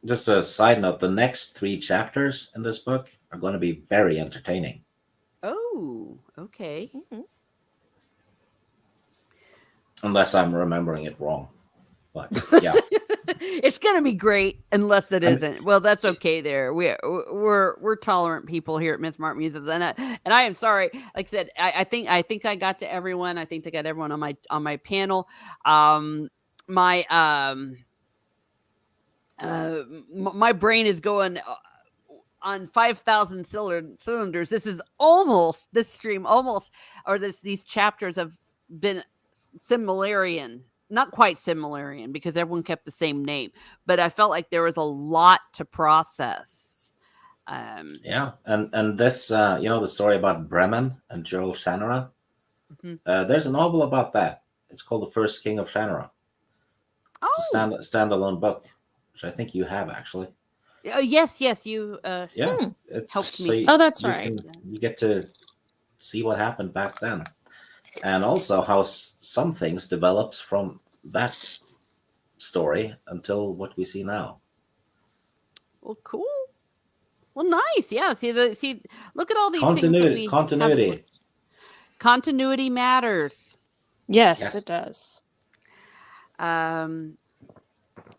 just a side note: the next 3 chapters in this book are going to be very entertaining. Oh, okay. Mhm. Unless I'm remembering it wrong. But yeah. It's gonna be great unless it And isn't. Well, that's okay. There, we're tolerant people here at Miss Smart Music, and I am sorry. Like I said, I think I got to everyone. I think I got everyone on my panel. My my brain is going on 5,000 cylinders. This stream almost, or these chapters have been similarian, not quite similarian because everyone kept the same name, but I felt like there was a lot to process. yeah, and this the story about Bremen and Gerald Shannara. Mhm. There's a novel about that. It's called The First King of Shannara. It's a Oh, standalone book, which I think you have actually. Yes, yes, you Yeah, Hmm. it's helped so me. Oh, that's you right. can you get to see what happened back then, and also how some things developed from that story until what we see now. Well, cool. Well, nice. Yeah. See. Look at all these things that Continuity, we have. continuity. Continuity matters. Yes, Yes. it does. Um,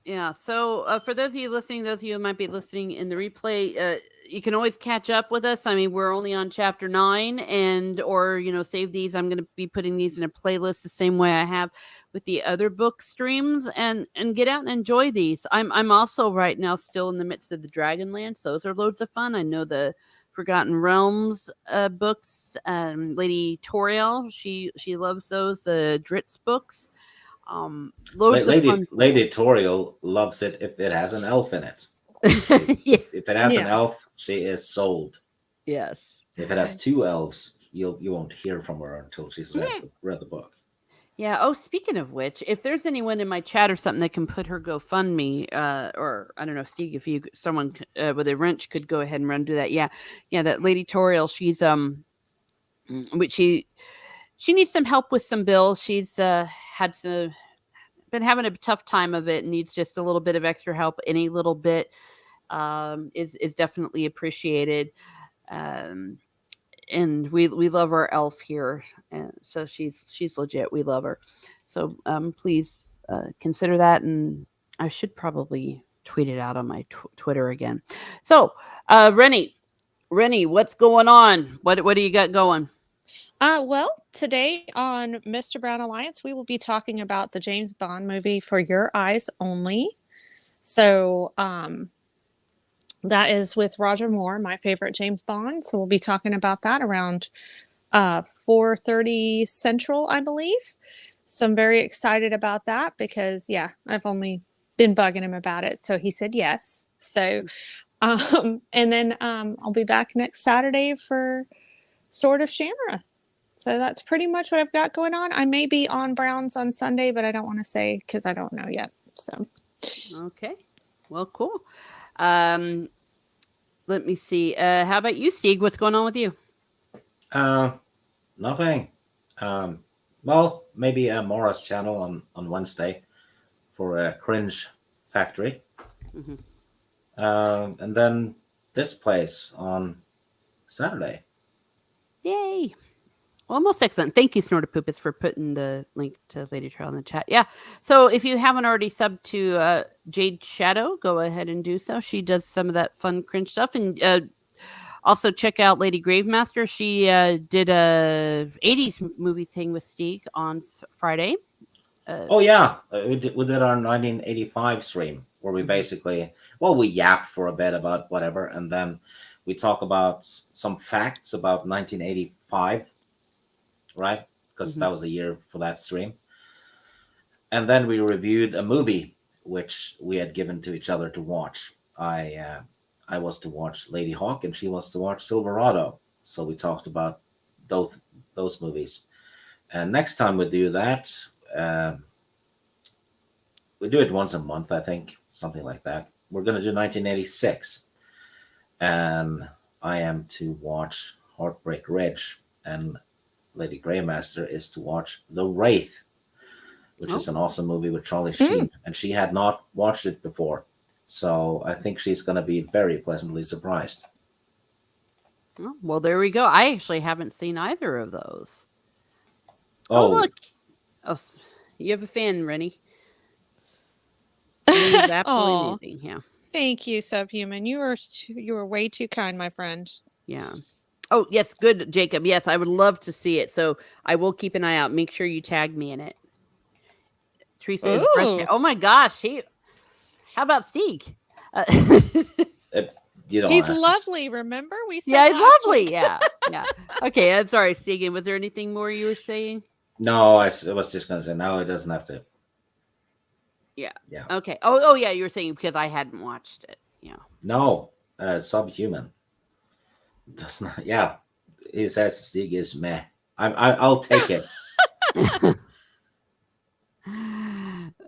Yeah. So for those of you listening, those of you who might be listening in the replay, you can always catch up with us. I mean, we're only on chapter 9, and or save these. I'm going to be putting these in a playlist the same way I have with the other book streams, and get out and enjoy these. I'm also right now still in the midst of the Dragonlance. Those are loads of fun. I know the Forgotten Realms books. Lady Toriel, she loves those. The Dritz books. Loads of fun Lady Toriel loves it if it has an elf in it. If yes. it has an Yeah. elf, she is sold. Yes. If it has two elves, you won't hear from her until she's read the book. Yeah. Oh, speaking of which, if there's anyone in my chat or something that can put her GoFundMe, or I don't know, Steve, if someone with a wrench could go ahead and run do that. Yeah, yeah. That Lady Toriel, she's which she needs some help with some bills. She's had some been having a tough time of it and needs just a little bit of extra help. Any little bit is definitely appreciated. Um, and we love our elf here, and so she's legit. We love her. So please consider that, and I should probably tweet it out on my Twitter again. So Rennie, what's going on? What do you got going? Well, today on Mr. Brown Alliance, we will be talking about the James Bond movie For Your Eyes Only. So, that is with Roger Moore, my favorite James Bond. So we'll be talking about that around 4:30 Central, I believe. So I'm very excited about that because yeah, I've only been bugging him about it, so he said yes. So and then I'll be back next Saturday for Sword of Shannara. So that's pretty much what I've got going on. I may be on Browns on Sunday, but I don't want to say because I don't know yet. So Okay, well, cool. Um, let me see. How about you, Steve? What's going on with you? Uh, Nothing. Um, well, maybe a Morris channel on Wednesday for a cringe factory, Hmm. and then this place on Saturday. Yay! Well, most excellent. Thank you, Snortapoopus, for putting the link to Lady Trail in the chat. Yeah. So if you haven't already subbed to Jade Shadow, go ahead and do so. She does some of that fun cringe stuff. And also check out Lady Gravemaster. She did a 80s movie thing with Steeg on Friday. Oh yeah, we did our 1985 stream where we Mhm. basically, well, we yap for a bit about whatever, and then we talk about some facts about 1985, right? Because Mhm. that was a year for that stream, and then we reviewed a movie which we had given to each other to watch. I was to watch Lady Hawk, and she was to watch Silverado. So we talked about both those movies. And next time we do that, um we do it once a month, I think, something like that. We're gonna do 1986, and I am to watch Heartbreak Ridge, and Lady Greymaster is to watch The Wraith, which Oh, is an awesome movie with Charlie mm, Sheen, and she had not watched it before, so I think she's gonna be very pleasantly surprised. well, there we go. I actually haven't seen either of those. Oh, Oh, look. Oh, you have a fan, Rennie. Rennie's absolutely oh, amazing. Yeah. thank you, Subhuman. You are way too kind, my friend. Yeah. Oh, yes. Good, Jacob. Yes, I would love to see it. So I will keep an eye out. Make sure you tag me in it. Teresa is breathtaking. Ooh, Oh my gosh. How about Steeg? Uh, it, you don't he's have to. lovely. Remember we said yeah, he's last lovely. week. Yeah. Yeah. Okay. I'm sorry, Steeg. Was there anything more you were saying? No, I was just gonna say no. It doesn't have to. Yeah. Yeah, Okay. Oh, yeah. You were saying because I hadn't watched it. Yeah. no. Subhuman does not. Yeah, he says Stig is meh. I'll take it.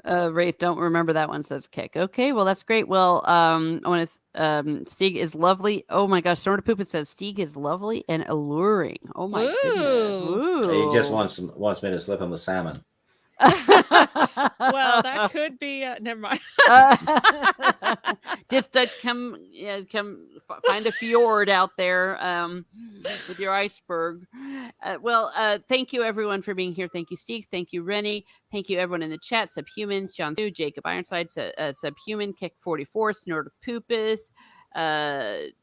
Wraith, don't remember that one, says Kick. Okay, well, that's great. Well, I want to, Stieg is lovely. Oh my gosh, Sort of Poop, it says Stieg is lovely and alluring. Oh my goodness. Ooh. He just Ooh. wants me to slip him the salmon. Well, that could be. Never mind. Just come find a fjord out there with your iceberg. Thank you everyone for being here. Thank you, Steve. Thank you, Rennie. Thank you everyone in the chat. Subhuman, John Sue, Jacob Ironside, Subhuman, Kick 44, Snort Poopus. I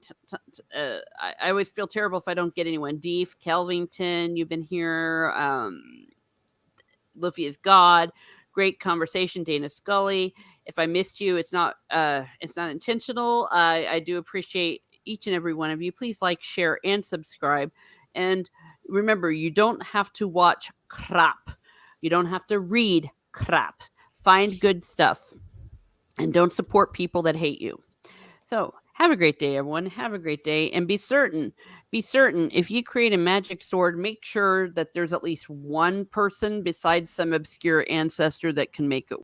always feel terrible if I don't get anyone. Deef, Kelvington, you've been here. Luffy is God. Great conversation, Dana Scully. If I missed you, it's not intentional. I do appreciate each and every one of you. Please like, share, and subscribe. And remember, you don't have to watch crap. You don't have to read crap. Find good stuff. And don't support people that hate you. So have a great day, everyone. Have a great day. And be certain, if you create a magic sword, make sure that there's at least one person besides some obscure ancestor that can make it